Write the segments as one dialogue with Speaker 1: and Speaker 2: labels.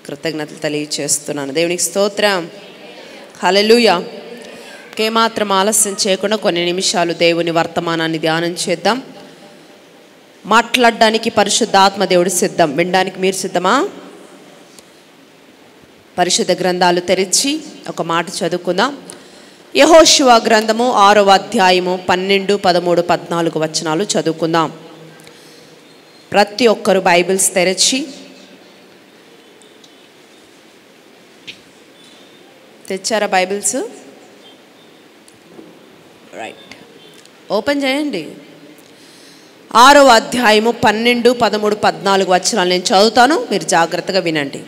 Speaker 1: కృతజ్ఞతలు తెలియచేస్తున్నాను. దేవునికి స్తోత్రం. హల్లెలూయా. ఏమాత్రం ఆలస్యం చేయకుండా కొన్ని నిమిషాలు దేవుని వర్తమానాన్ని ధ్యానం చేద్దాం. మాట్లాడడానికి పరిశుద్ధాత్మ దేవుడు సిద్ధం. వినడానికి మీరు సిద్ధమా? పరిశుద్ధ గ్రంథాలు తెరిచి ఒక మాట చదువుకుందాం. యెహోషువ గ్రంథము 6వ అధ్యాయము 12, 13, 14 వచనాలు చదువుకుందాం. ప్రతి ఒక్కరు బైబిల్స్ తెరిచి తెచ్చారా? బైబిల్స్ రైట్, ఓపెన్ చేయండి. 6వ అధ్యాయము 12, 13, 14 వచనాలు నేను చదువుతాను, మీరు జాగ్రత్తగా వినండి.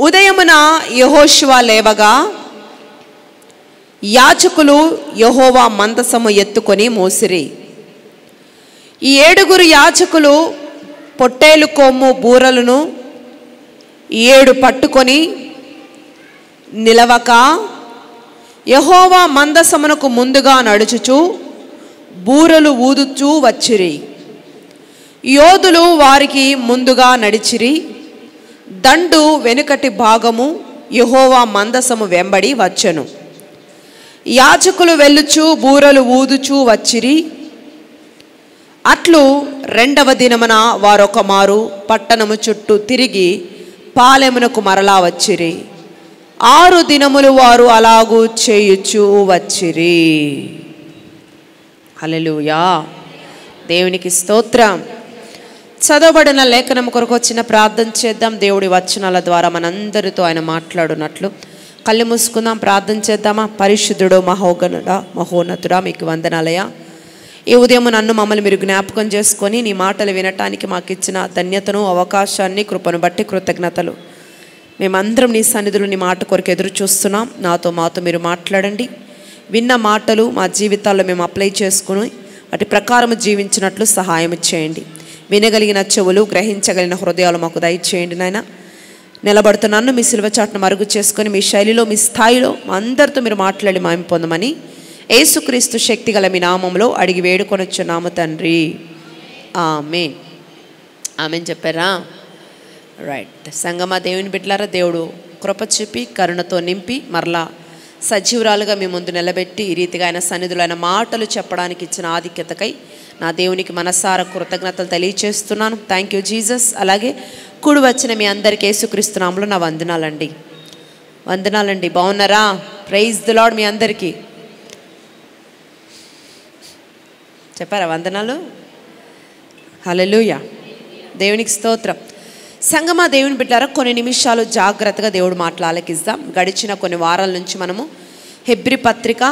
Speaker 1: ఉదయమున యెహోషువ లేవగా యాజకులు యెహోవా మందసము ఎత్తుకొని మోసిరి. ఈ 7 యాజకులు పొట్టేలు కొమ్ము బూరలను 7 పట్టుకొని నిలవక యెహోవా మందసమునకు ముందుగా నడుచుచు బూరలు ఊదుచూ వచ్చిరి. యోధులు వారికి ముందుగా నడిచిరి. దండు వెనుకటి భాగము యెహోవా మందసము వెంబడి వచ్చెను. యాజకులు వెళ్ళుచు బూరలు ఊదుచూ వచ్చిరి. అట్లు 2వ దినమున వారొక మారు పట్టణము చుట్టూ తిరిగి పాలెమునకు మరలా వచ్చిరి. 6 దినములు వారు అలాగూ చేయుచూ వచ్చిరి. హల్లెలూయా. దేవునికి స్తోత్రం. చదవబడిన లేఖనం కొరకు వచ్చిన ప్రార్థన చేద్దాం. దేవుడి వచనాల ద్వారా మనందరితో ఆయన మాట్లాడునట్లు కళ్ళు మూసుకుందాం, ప్రార్థన చేద్దామా? పరిశుద్ధుడు మహోన్నతుడా మీకు వందనాలయ. ఈ ఉదయం నన్ను మమ్మల్ని మీరు జ్ఞాపకం చేసుకొని నీ మాటలు వినటానికి మాకు ఇచ్చిన ధన్యతను అవకాశాన్ని కృపను బట్టి కృతజ్ఞతలు. మేమందరం నీ సన్నిధిలో నీ మాట కొరకు ఎదురు చూస్తున్నాం. మాతో మీరు మాట్లాడండి. విన్న మాటలు మా జీవితాల్లో మేము అప్లై చేసుకుని వాటి ప్రకారం జీవించినట్లు సహాయం చేయండి. వినగలిగిన చెవులు, గ్రహించగలిగిన హృదయాలు మాకు దయచేయండి నాయన. నిలబడుతున్నాను మీ సిలువ చాటును మరుగు చేసుకొని మీ శైలిలో మీ స్థాయిలో మా అందరితో మీరు మాట్లాడి మాయం పొందమని యేసుక్రీస్తు శక్తి గల మీ నామంలో అడిగి వేడుకొనొచ్చున్నాము తండ్రి. ఆమేన్. ఆమేన్ చెప్పారా? రైట్. సంగమా దేవుని బిడ్డలారా, దేవుడు కృప చూపి కరుణతో నింపి మరలా సజీవురాలుగా మీ ముందు నిలబెట్టి ఈ రీతిగా ఆయన సన్నిధిలో ఆయన మాటలు చెప్పడానికి ఇచ్చిన ఆధిక్యతకై నా దేవునికి మనసారా కృతజ్ఞతలు తెలియచేస్తున్నాను. Thank you Jesus. అలాగే కూడి వచ్చిన మీ అందరికీ యేసుక్రీస్తు నామములో నా వందనాలండి. వందనాలండి. బాగున్నారా? Praise the lord. మీ అందరికీ చెప్పారా వందనాలు? హల్లెలూయా. దేవునికి స్తోత్రం. సంగమా దేవుని బిడ్డలారా, కొన్ని నిమిషాలు జాగ్రత్తగా దేవుడు మాటలు ఆలకిద్దాం. గడిచిన కొన్ని వారాల నుంచి మనము హెబ్రీ పత్రిక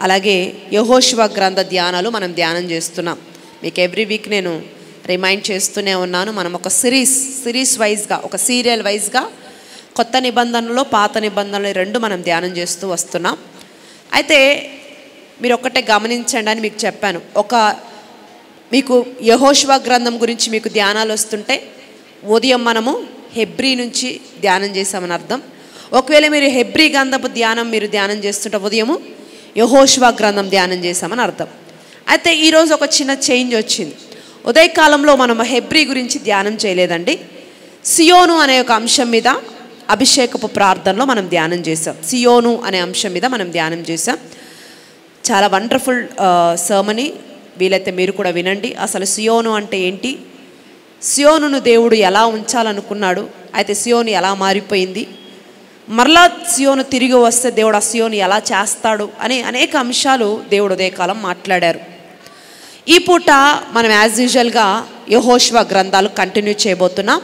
Speaker 1: అలాగే యెహోషువ గ్రంథ ధ్యానాలు మనం ధ్యానం చేస్తున్నాం. మీకు ఎవ్రీ వీక్ నేను రిమైండ్ చేస్తూనే ఉన్నాను. మనం ఒక సిరీస్ వైజ్గా, ఒక సీరియల్ వైజ్గా కొత్త నిబంధనలో పాత నిబంధనలు 2 మనం ధ్యానం చేస్తూ వస్తున్నాం. అయితే మీరు ఒక్కటే గమనించండి అని మీకు చెప్పాను. మీకు యెహోషువ గ్రంథం గురించి మీకు ధ్యానాలు వస్తుంటే ఉదయం మనము హెబ్రీ నుంచి ధ్యానం చేసామని అర్థం. ఒకవేళ మీరు హెబ్రీ గ్రంథపు మీరు ధ్యానం చేస్తుంటే ఉదయము యెహోషువ గ్రంథం ధ్యానం చేసామని అర్థం. అయితే ఈరోజు ఒక చిన్న చేంజ్ వచ్చింది. ఉదయకాలంలో మనం హెబ్రీ గురించి ధ్యానం చేయలేదండి. సియోను అనే ఒక అంశం మీద అభిషేకపు ప్రార్థనలో మనం ధ్యానం చేసాం. సియోను అనే అంశం మీద మనం ధ్యానం చేసాం. చాలా వండర్ఫుల్ సర్మనీ. వీలైతే మీరు కూడా వినండి. అసలు సియోను అంటే ఏంటి, సియోనును దేవుడు ఎలా ఉంచాలనుకున్నాడు, అయితే సియోను ఎలా మారిపోయింది, మరలా సియోను తిరిగి వస్తే దేవుడు ఆ సియోను ఎలా చేస్తాడు అని అనేక అంశాలు దేవుడు ఉదయకాలం మాట్లాడారు. ఈ పూట మనం యాజ్ యూజువల్గా యెహోషువ గ్రంథాలు కంటిన్యూ చేయబోతున్నాం.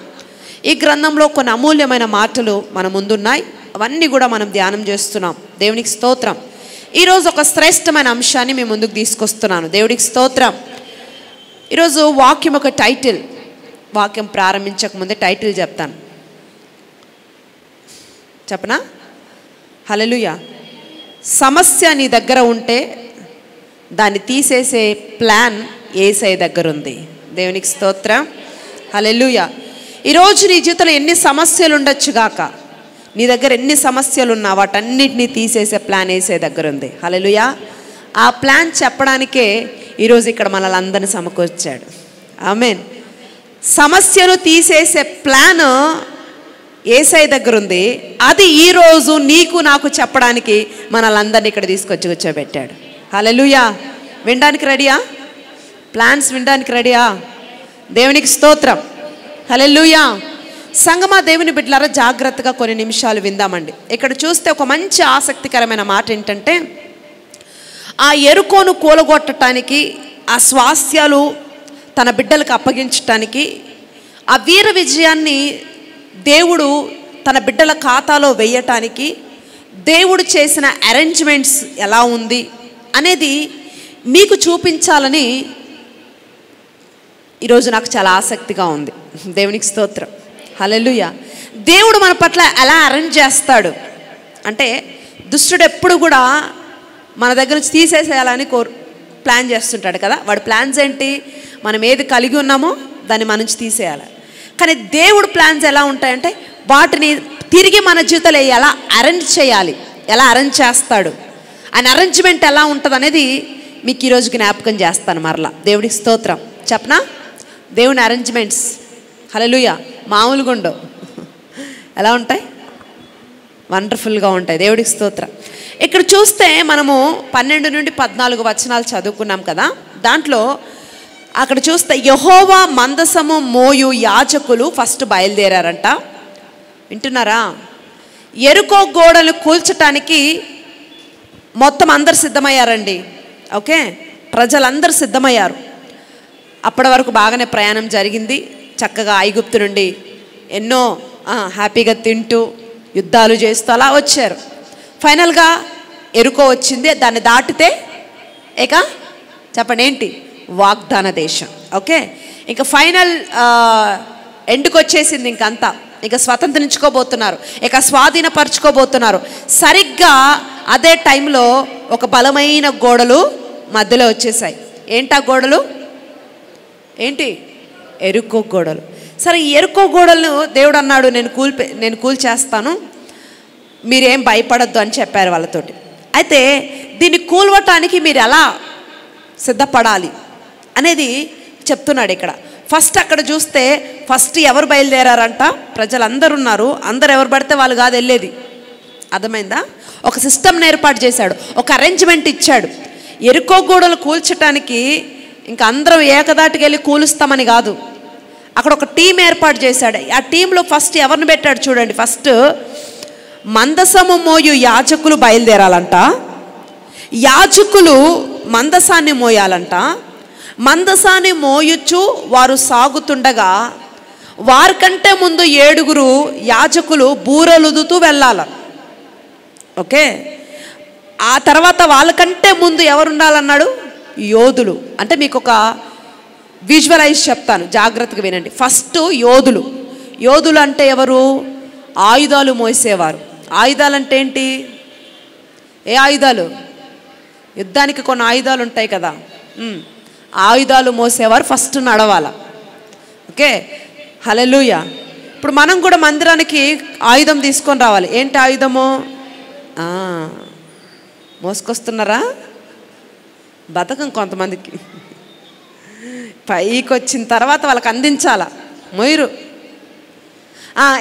Speaker 1: ఈ గ్రంథంలో కొన్ని అమూల్యమైన మాటలు మన ముందున్నాయి. అవన్నీ కూడా మనం ధ్యానం చేస్తున్నాం. దేవునికి స్తోత్రం. ఈరోజు ఒక శ్రేష్టమైన అంశాన్ని మేము ముందుకు తీసుకొస్తున్నాను. దేవునికి స్తోత్రం. ఈరోజు వాక్యం ఒక టైటిల్, వాక్యం ప్రారంభించక ముందే టైటిల్ చెప్తాను. చెప్పనా? హల్లెలూయా. సమస్య నీ దగ్గర ఉంటే దాన్ని తీసేసే ప్లాన్ యేసయ్య దగ్గర ఉంది. దేవునికి స్తోత్రం. హల్లెలూయా. ఈరోజు నీ జీవితంలో ఎన్ని సమస్యలు ఉండొచ్చు గాక, నీ దగ్గర ఎన్ని సమస్యలు ఉన్నా వాటన్నిటినీ తీసేసే ప్లాన్ యేసయ్య దగ్గర ఉంది. హల్లెలూయా. ఆ ప్లాన్ చెప్పడానికే ఈరోజు ఇక్కడ మనల్ని అందరిని సమకూర్చాడు. ఆమేన్. సమస్యను తీసేసే ప్లాన్ యేసయ్య దగ్గర ఉంది. అది ఈరోజు నీకు నాకు చెప్పడానికి మనల్ని ఇక్కడ తీసుకొచ్చి కూర్చోబెట్టాడు. హల్లెలూయా. వినడానికి రెడీయా? ప్లాన్స్ వినడానికి రెడీయా? దేవునికి స్తోత్రం. హల్లెలూయా. సంగమా దేవుని బిడ్డలారా, జాగ్రత్తగా కొన్ని నిమిషాలు విందామండి. ఇక్కడ చూస్తే ఒక మంచి ఆసక్తికరమైన మాట ఏంటంటే, ఆ యెరికోను కూలగొట్టడానికి, ఆ స్వాస్థ్యాలు తన బిడ్డలకు అప్పగించటానికి, ఆ వీర విజయాన్ని దేవుడు తన బిడ్డల ఖాతాలో వేయటానికి దేవుడు చేసిన అరేంజ్మెంట్స్ ఎలా ఉంది అనేది మీకు చూపించాలని ఈరోజు నాకు చాలా ఆసక్తిగా ఉంది. దేవునికి స్తోత్రం. హల్లెలూయా. దేవుడు మన పట్ల ఎలా అరేంజ్ చేస్తాడు అంటే, దుష్టుడు ఎప్పుడు కూడా మన దగ్గర నుంచి తీసేసేయాలని ప్లాన్ చేస్తుంటాడు కదా. వాడి ప్లాన్స్ ఏంటి? మనం ఏది కలిగి ఉన్నామో దాన్ని మన నుంచి తీసేయాలి. కానీ దేవుడు ప్లాన్స్ ఎలా ఉంటాయంటే, వాటిని తిరిగి మన జీవితంలో ఎలా అరేంజ్ చేయాలి, ఎలా అరేంజ్ చేస్తాడు, ఆయన అరేంజ్మెంట్ ఎలా ఉంటుంది అనేది మీకు ఈరోజు జ్ఞాపకం చేస్తాను మరలా. దేవుడికి స్తోత్రం. చెప్పనా? దేవుని అరేంజ్మెంట్స్ హల్లెలూయా మామూలుగా ఉండవు. ఎలా ఉంటాయి? వండర్ఫుల్గా ఉంటాయి. దేవుడికి స్తోత్రం. ఇక్కడ చూస్తే మనము 12 నుండి 14 వచనాలు చదువుకున్నాం కదా. దాంట్లో అక్కడ చూస్తే యెహోవా మందసము మోయు యాజకులు ఫస్ట్ బయలుదేరారంట. వింటున్నారా? యెరికో గోడలు కూల్చటానికి మొత్తం అందరు సిద్ధమయ్యారండి. ఓకే, ప్రజలందరూ సిద్ధమయ్యారు. అప్పటి వరకు బాగానే ప్రయాణం జరిగింది. చక్కగా ఐగుప్తు నుండి ఎన్నో హ్యాపీగా తింటూ యుద్ధాలు చేస్తూ అలా వచ్చారు. ఫైనల్గా యెరికో వచ్చింది. దాన్ని దాటితే ఇక చెప్పండి ఏంటి? వాగ్దాన దేశం. ఓకే, ఇంకా ఫైనల్ ఎండ్కి వచ్చేసింది. ఇంకంతా ఇక స్వతంత్రించుకోబోతున్నారు, ఇక స్వాధీనపరచుకోబోతున్నారు. సరిగ్గా అదే టైంలో ఒక బలమైన గోడలు మధ్యలో వచ్చేసాయి. ఏంటా గోడలు? ఏంటి? యెరికో గోడలు. సరే, ఈ యెరికో గోడలను దేవుడు అన్నాడు, నేను కూల్చేస్తాను, మీరేం భయపడద్దు అని చెప్పారు వాళ్ళతోటి. అయితే దీన్ని కూల్వటానికి మీరు ఎలా సిద్ధపడాలి అనేది చెప్తున్నాడు ఇక్కడ. ఫస్ట్ అక్కడ చూస్తే ఫస్ట్ ఎవరు బయలుదేరారంట? ప్రజలందరూ ఉన్నారు. అందరు ఎవరు పడితే వాళ్ళు కాదు వెళ్ళేది. అర్థమైందా? ఒక సిస్టమ్ని ఏర్పాటు చేశాడు, ఒక అరేంజ్మెంట్ ఇచ్చాడు. యెరికో గోడలు కూల్చటానికి ఇంకా అందరం ఏకదాటికి వెళ్ళి కూలుస్తామని కాదు, అక్కడ ఒక టీం ఏర్పాటు చేశాడు. ఆ టీంలో ఫస్ట్ ఎవరిని పెట్టాడు చూడండి. ఫస్ట్ మందసము మోయు యాజకులు బయలుదేరాలంట. యాజకులు మందసాన్ని మోయాలంట. మందసాన్ని మోయుచు వారు సాగుతుండగా వారికంటే ముందు 7 యాజకులు బూరలుదుతూ వెళ్ళాల. ఓకే, ఆ తర్వాత వాళ్ళకంటే ముందు ఎవరు ఉండాలన్నాడు? యోధులు. అంటే మీకు ఒక విజువలైజ్ చెప్తాను, జాగ్రత్తగా వినండి. ఫస్ట్ యోధులు. యోధులు అంటే ఎవరు? ఆయుధాలు మోసేవారు. ఆయుధాలు అంటే ఏంటి? ఏ ఆయుధాలు? యుద్ధానికి కొన్ని ఆయుధాలు ఉంటాయి కదా. ఆయుధాలు మోసేవారు ఫస్ట్ నడవాల. ఓకే, హల్లెలూయా. ఇప్పుడు మనం కూడా మందిరానికి ఆయుధం తీసుకొని రావాలి. ఏంటి ఆయుధము? మోసుకొస్తున్నారా? బతకం కొంతమందికి. పైకి వచ్చిన తర్వాత వాళ్ళకి అందించాల, మొయ్యరు.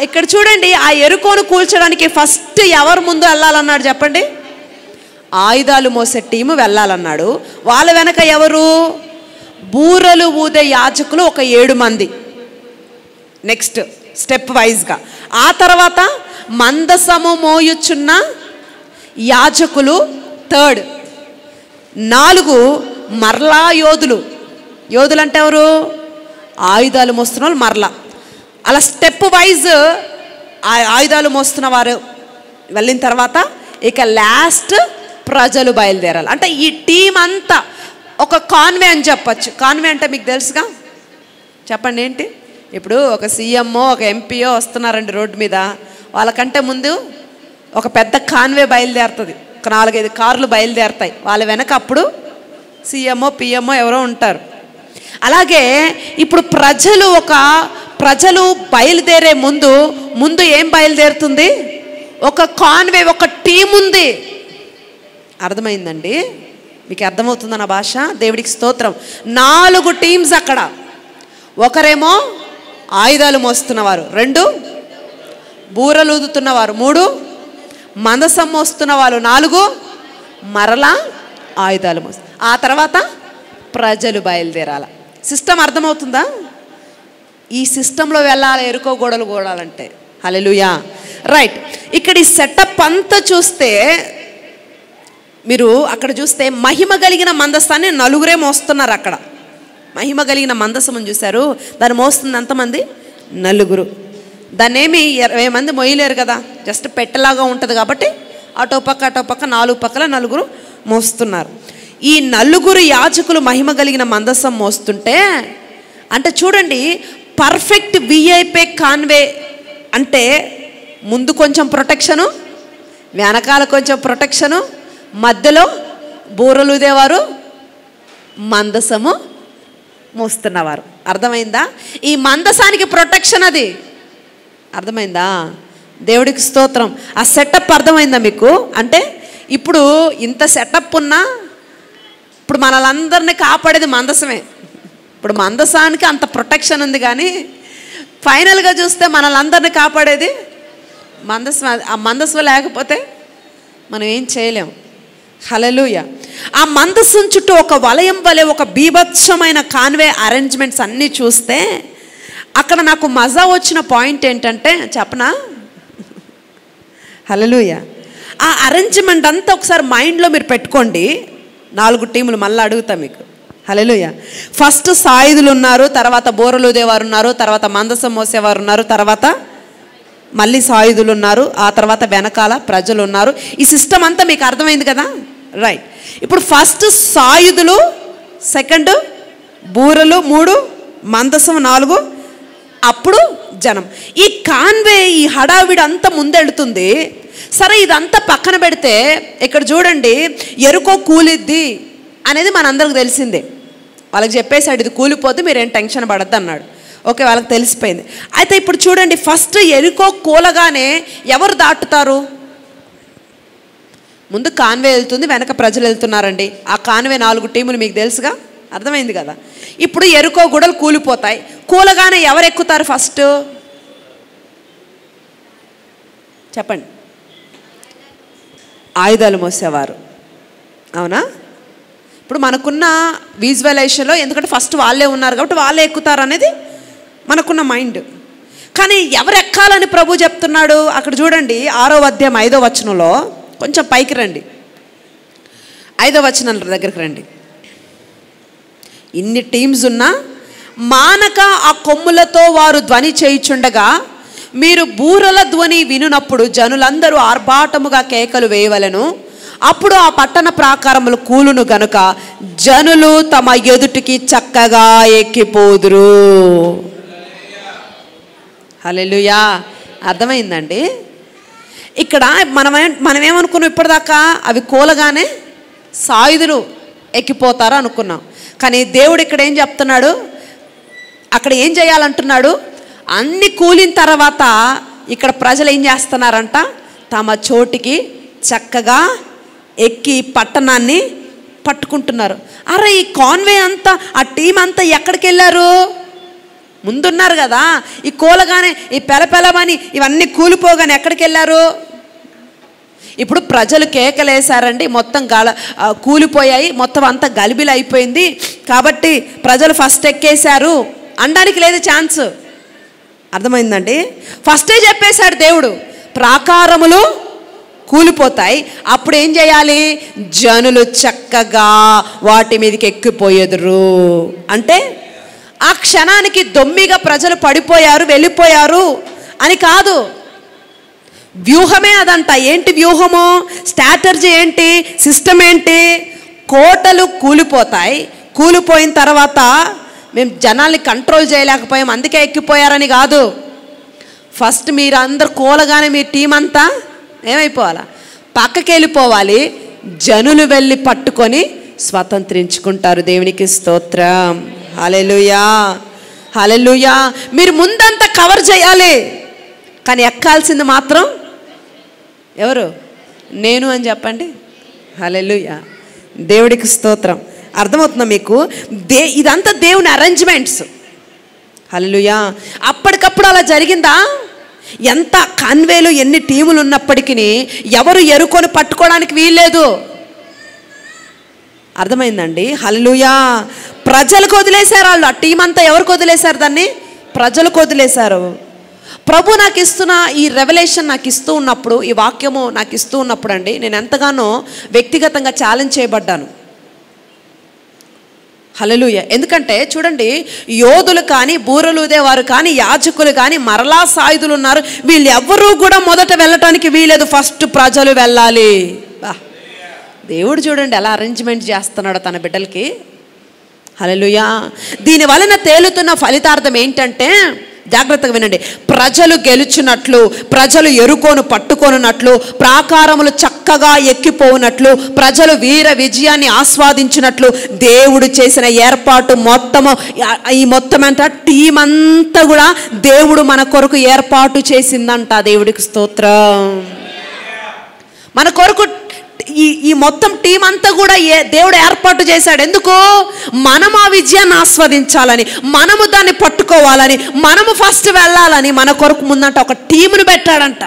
Speaker 1: ఇక్కడ చూడండి, ఆ యెరికోను కూల్చడానికి ఫస్ట్ ఎవరు ముందు వెళ్ళాలన్నాడు చెప్పండి? ఆయుధాలు మోసే టీము వెళ్ళాలన్నాడు. వాళ్ళ వెనక ఎవరు? బూరలు ఊదే యాజకులు ఒక 7 మంది. నెక్స్ట్ స్టెప్ వైజ్గా. ఆ తర్వాత మందసము మోయుచున్న యాజకులు 3rd. 4 మరలా యోధులు. యోధులు అంటే ఎవరు? ఆయుధాలు మోస్తున్న వాళ్ళు మరలా. అలా స్టెప్ వైజ్ ఆయుధాలు మోస్తున్న వారు వెళ్ళిన తర్వాత ఇక లాస్ట్ ప్రజలు బయలుదేరాలి. అంటే ఈ టీం అంతా ఒక కాన్వే అని చెప్పచ్చు. కాన్వే అంటే మీకు తెలుసుగా, చెప్పండి ఏంటి? ఇప్పుడు ఒక సీఎంఓ ఒక ఎంపీఓ వస్తున్నారండి రోడ్డు మీద, వాళ్ళకంటే ముందు ఒక పెద్ద కాన్వే బయలుదేరుతుంది. ఒక 4-5 కార్లు బయలుదేరుతాయి. వాళ్ళ వెనక అప్పుడు సీఎంఓ పిఎంఓ ఎవరో ఉంటారు. అలాగే ఇప్పుడు ప్రజలు బయలుదేరే ముందు ఏం బయలుదేరుతుంది? ఒక కాన్వే, ఒక టీం ఉంది. అర్థమైందండి? మీకు అర్థమవుతుందా నా భాష? దేవుడికి స్తోత్రం. 4 టీమ్స్ అక్కడ. ఒకరేమో ఆయుధాలు మోస్తున్నవారు, 2 బూరలు ఊదుతున్నవారు, 3 మందసం మోస్తున్న వాళ్ళు, 4 మరలా ఆయుధాలు మోస్తారు. ఆ తర్వాత ప్రజలు బయలుదేరాల. సిస్టమ్ అర్థమవుతుందా? ఈ సిస్టంలో వెళ్ళాలి ఎరుకో గోడలు కూడాలంటే. హల్లెలూయా. రైట్. ఇక్కడ ఈ సెటప్ అంతా చూస్తే, మీరు అక్కడ చూస్తే మహిమ కలిగిన మందసాన్ని 4 మోస్తున్నారు. అక్కడ మహిమ కలిగిన మందసము చూశారు, దాన్ని మోస్తుంది ఎంతమంది? 4. దాన్ని ఏమి 20 మంది మోయలేరు కదా, జస్ట్ పెట్టలాగా ఉంటుంది కాబట్టి అటో పక్క 4 పక్కల 4 మోస్తున్నారు. ఈ 4 యాజకులు మహిమ కలిగిన మందసం మోస్తుంటే, అంటే చూడండి, పర్ఫెక్ట్ విఐపి కాన్వే అంటే ముందు కొంచెం ప్రొటెక్షను, వెనకాల కొంచెం ప్రొటెక్షను, మధ్యలో బూరలుదేవారు, మందసము మోస్తున్నవారు. అర్థమైందా? ఈ మందసానికి ప్రొటెక్షన్ అది అర్థమైందా? దేవుడికి స్తోత్రం. ఆ సెటప్ అర్థమైందా మీకు? అంటే ఇప్పుడు ఇంత సెటప్ ఉన్నా ఇప్పుడు మనలందరినీ కాపాడేది మందసమే. ఇప్పుడు మందసానికి అంత ప్రొటెక్షన్ ఉంది, కానీ ఫైనల్గా చూస్తే మనలందరినీ కాపాడేది మందసం. ఆ మందసం లేకపోతే మనం ఏం చేయలేం. హల్లెలూయా. ఆ మందసం చుట్టూ ఒక వలయం వలె ఒక బీభత్సమైన కాన్వే అరేంజ్మెంట్స్ అన్నీ చూస్తే, అక్కడ నాకు మజా వచ్చిన పాయింట్ ఏంటంటే చెప్పనా? హల్లెలూయా. ఆ అరేంజ్మెంట్ అంతా ఒకసారి మైండ్లో మీరు పెట్టుకోండి. 4 టీములు మళ్ళీ అడుగుతా మీకు. హల్లెలూయా. ఫస్ట్ సాయుధులు ఉన్నారు, తర్వాత బోరలుదేవారు ఉన్నారు, తర్వాత మందసం మోసేవారు ఉన్నారు, తర్వాత మళ్ళీ సాయుధులు ఉన్నారు, ఆ తర్వాత వెనకాల ప్రజలు ఉన్నారు. ఈ సిస్టమ్ అంతా మీకు అర్థమైంది కదా? రైట్. ఇప్పుడు ఫస్ట్ సాయుధులు, సెకండ్ బూరలు, 3 మందసం, 4 అప్పుడు జనం. ఈ కాన్వే, ఈ హడావిడి అంతా ముందెళ్తుంది. సరే, ఇదంతా పక్కన పెడితే ఇక్కడ చూడండి, ఎరుకో కూలిద్ది అనేది మనందరికి తెలిసిందే. వాళ్ళకి చెప్పేసాడు ఇది కూలిపోతే మీరేం టెన్షన్ పడద్దు అన్నాడు. ఓకే, వాళ్ళకి తెలిసిపోయింది. అయితే ఇప్పుడు చూడండి, ఫస్ట్ ఎరుకో కూలగానే ఎవరు దాటుతారు? ముందు కాన్వే వెళ్తుంది, వెనక ప్రజలు వెళ్తున్నారండి. ఆ కాన్వే 4 టీములు మీకు తెలుసుగా, అర్థమైంది కదా? ఇప్పుడు ఎరుకో గుడలు కూలిపోతాయి. కూలగానే ఎవరు ఎక్కుతారు ఫస్ట్? చెప్పండి. ఆయుధాలు మోసేవారు. అవునా? ఇప్పుడు మనకున్న విజువలైజేషన్లో, ఎందుకంటే ఫస్ట్ వాళ్ళే ఉన్నారు కాబట్టి వాళ్ళే ఎక్కుతారు అనేది మనకున్న మైండ్. కానీ ఎవరు ఎక్కాలని ప్రభు చెప్తున్నాడు? అక్కడ చూడండి, 6వ అధ్యాయం 5వ వచనంలో, కొంచెం పైకి రండి, 5వ వచనం దగ్గరికి రండి. ఇన్ని టీమ్స్ ఉన్నా మానక ఆ కొమ్ములతో వారు ధ్వని చేయుచుండగా, మీరు బూరల ధ్వని వినునప్పుడు జనులందరూ ఆర్భాటముగా కేకలు వేయవలెను. అప్పుడు ఆ పట్టణ ప్రాకారములు కూలును గనుక జనులు తమ ఎదుటికి చక్కగా ఎక్కిపోదురు. హల్లెలూయా. అర్థమైందండి? ఇక్కడ మనమేమనుకున్నాం ఇప్పటిదాకా? అవి కూలగానే సాయుధులు ఎక్కిపోతారు అనుకున్నాం. కానీ దేవుడు ఇక్కడ ఏం చెప్తున్నాడు? అక్కడ ఏం చేయాలంటున్నాడు? అన్ని కూలిన తర్వాత ఇక్కడ ప్రజలు ఏం చేస్తున్నారంట? తమ చోటికి చక్కగా ఎక్కి పట్టణాన్ని పట్టుకుంటున్నారు. అరే, ఈ కాన్వే అంతా, ఆ టీం అంతా ఎక్కడికి వెళ్ళారు? ముందున్నారు కదా. ఈ కూలగానే, ఈ పెలపెలమని ఇవన్నీ కూలిపోగానే ఎక్కడికి వెళ్ళారు? ఇప్పుడు ప్రజలు కేకలేశారండి, మొత్తం కూలిపోయాయి, మొత్తం అంతా గలిబిలి అయిపోయింది, కాబట్టి ప్రజలు ఫస్ట్ ఎక్కేశారు అనడానికి లేదు ఛాన్స్. అర్థమైందండి? ఫస్టే చెప్పేశాడు దేవుడు, ప్రాకారములు కూలిపోతాయి. అప్పుడు ఏం చేయాలి? జనులు చక్కగా వాటి మీదకి ఎక్కిపోయేదురు. అంటే ఆ క్షణానికి దొమ్మిగా ప్రజలు పడిపోయారు, వెళ్ళిపోయారు అని కాదు. వ్యూహమే అదంట. ఏంటి వ్యూహము? స్ట్రాటజీ ఏంటి? సిస్టమ్ ఏంటి? కోటలు కూలిపోతాయి. కూలిపోయిన తర్వాత మేము జనాల్ని కంట్రోల్ చేయలేకపోయాం అందుకే ఎక్కిపోయారని కాదు. ఫస్ట్ మీరు అందరు కూలగానే మీ టీం అంతా ఏమైపోవాలా? పక్కకి వెళ్ళిపోవాలి. జనులు వెళ్ళి పట్టుకొని స్వతంత్రించుకుంటారు. దేవునికి స్తోత్రం. హల్లెలూయా, హల్లెలూయా. మీరు ముందంతా కవర్ చేయాలి, కానీ ఎక్కాల్సింది మాత్రం ఎవరు? నేను అని చెప్పండి. హల్లెలూయా, దేవుడికి స్తోత్రం. అర్థమవుతుందా మీకు? ఇదంతా దేవుని అరేంజ్మెంట్స్. హల్లెలూయా. అప్పటికప్పుడు అలా జరిగిందా? ఎంత కాన్వేలు ఎన్ని టీములు ఉన్నప్పటికీ ఎవరు ఎరుకొని పట్టుకోవడానికి వీల్లేదు. అర్థమైందండి? హల్లెలూయా. ప్రజలకు వదిలేశారు వాళ్ళు. ఆ టీం అంతా ఎవరికి వదిలేశారు? దాన్ని ప్రజలకు వదిలేశారు. ప్రభు నాకు ఇస్తున్న ఈ రెవల్యూషన్ నాకు ఇస్తూ ఉన్నప్పుడు, ఈ వాక్యము నాకు ఇస్తూ ఉన్నప్పుడు అండి, నేను ఎంతగానో వ్యక్తిగతంగా ఛాలెంజ్ చేయబడ్డాను. హల్లెలూయా. ఎందుకంటే చూడండి, యోధులు కానీ, బూరలుదేవారు కానీ, యాజకులు కానీ, మరలా సాయుధులు ఉన్నారు. వీళ్ళు ఎవ్వరూ కూడా మొదట వెళ్ళటానికి వీలేదు. ఫస్ట్ ప్రజలు వెళ్ళాలి. దేవుడు చూడండి ఎలా అరేంజ్మెంట్ చేస్తున్నాడు తన బిడ్డలకి. హల్లెలూయా. దీని వలన తేలుతున్న ఫలితార్థం ఏంటంటే, జాగ్రత్తగా వినండి, ప్రజలు గెలుచున్నట్లు, ప్రజలు ఎరుకోను పట్టుకొనున్నట్లు, ప్రాకారములు చక్కగా ఎక్కిపోవునట్లు, ప్రజలు వీర విజయాన్ని ఆస్వాదించినట్లు దేవుడు చేసిన ఏర్పాటు మొత్తము, ఈ మొత్తం అంతా టీం అంతా కూడా దేవుడు మన కొరకు ఏర్పాటు చేసిందంట. దేవుడికి స్తోత్రం. మన కొరకు ఈ మొత్తం టీం అంతా కూడా దేవుడు ఏర్పాటు చేశాడు. ఎందుకు? మనం ఆ విజయాన్ని ఆస్వాదించాలని, మనము దాన్ని పట్టుకోవాలని, మనము ఫస్ట్ వెళ్ళాలని మన కొరకు ముందంట ఒక టీమును పెట్టాడంట.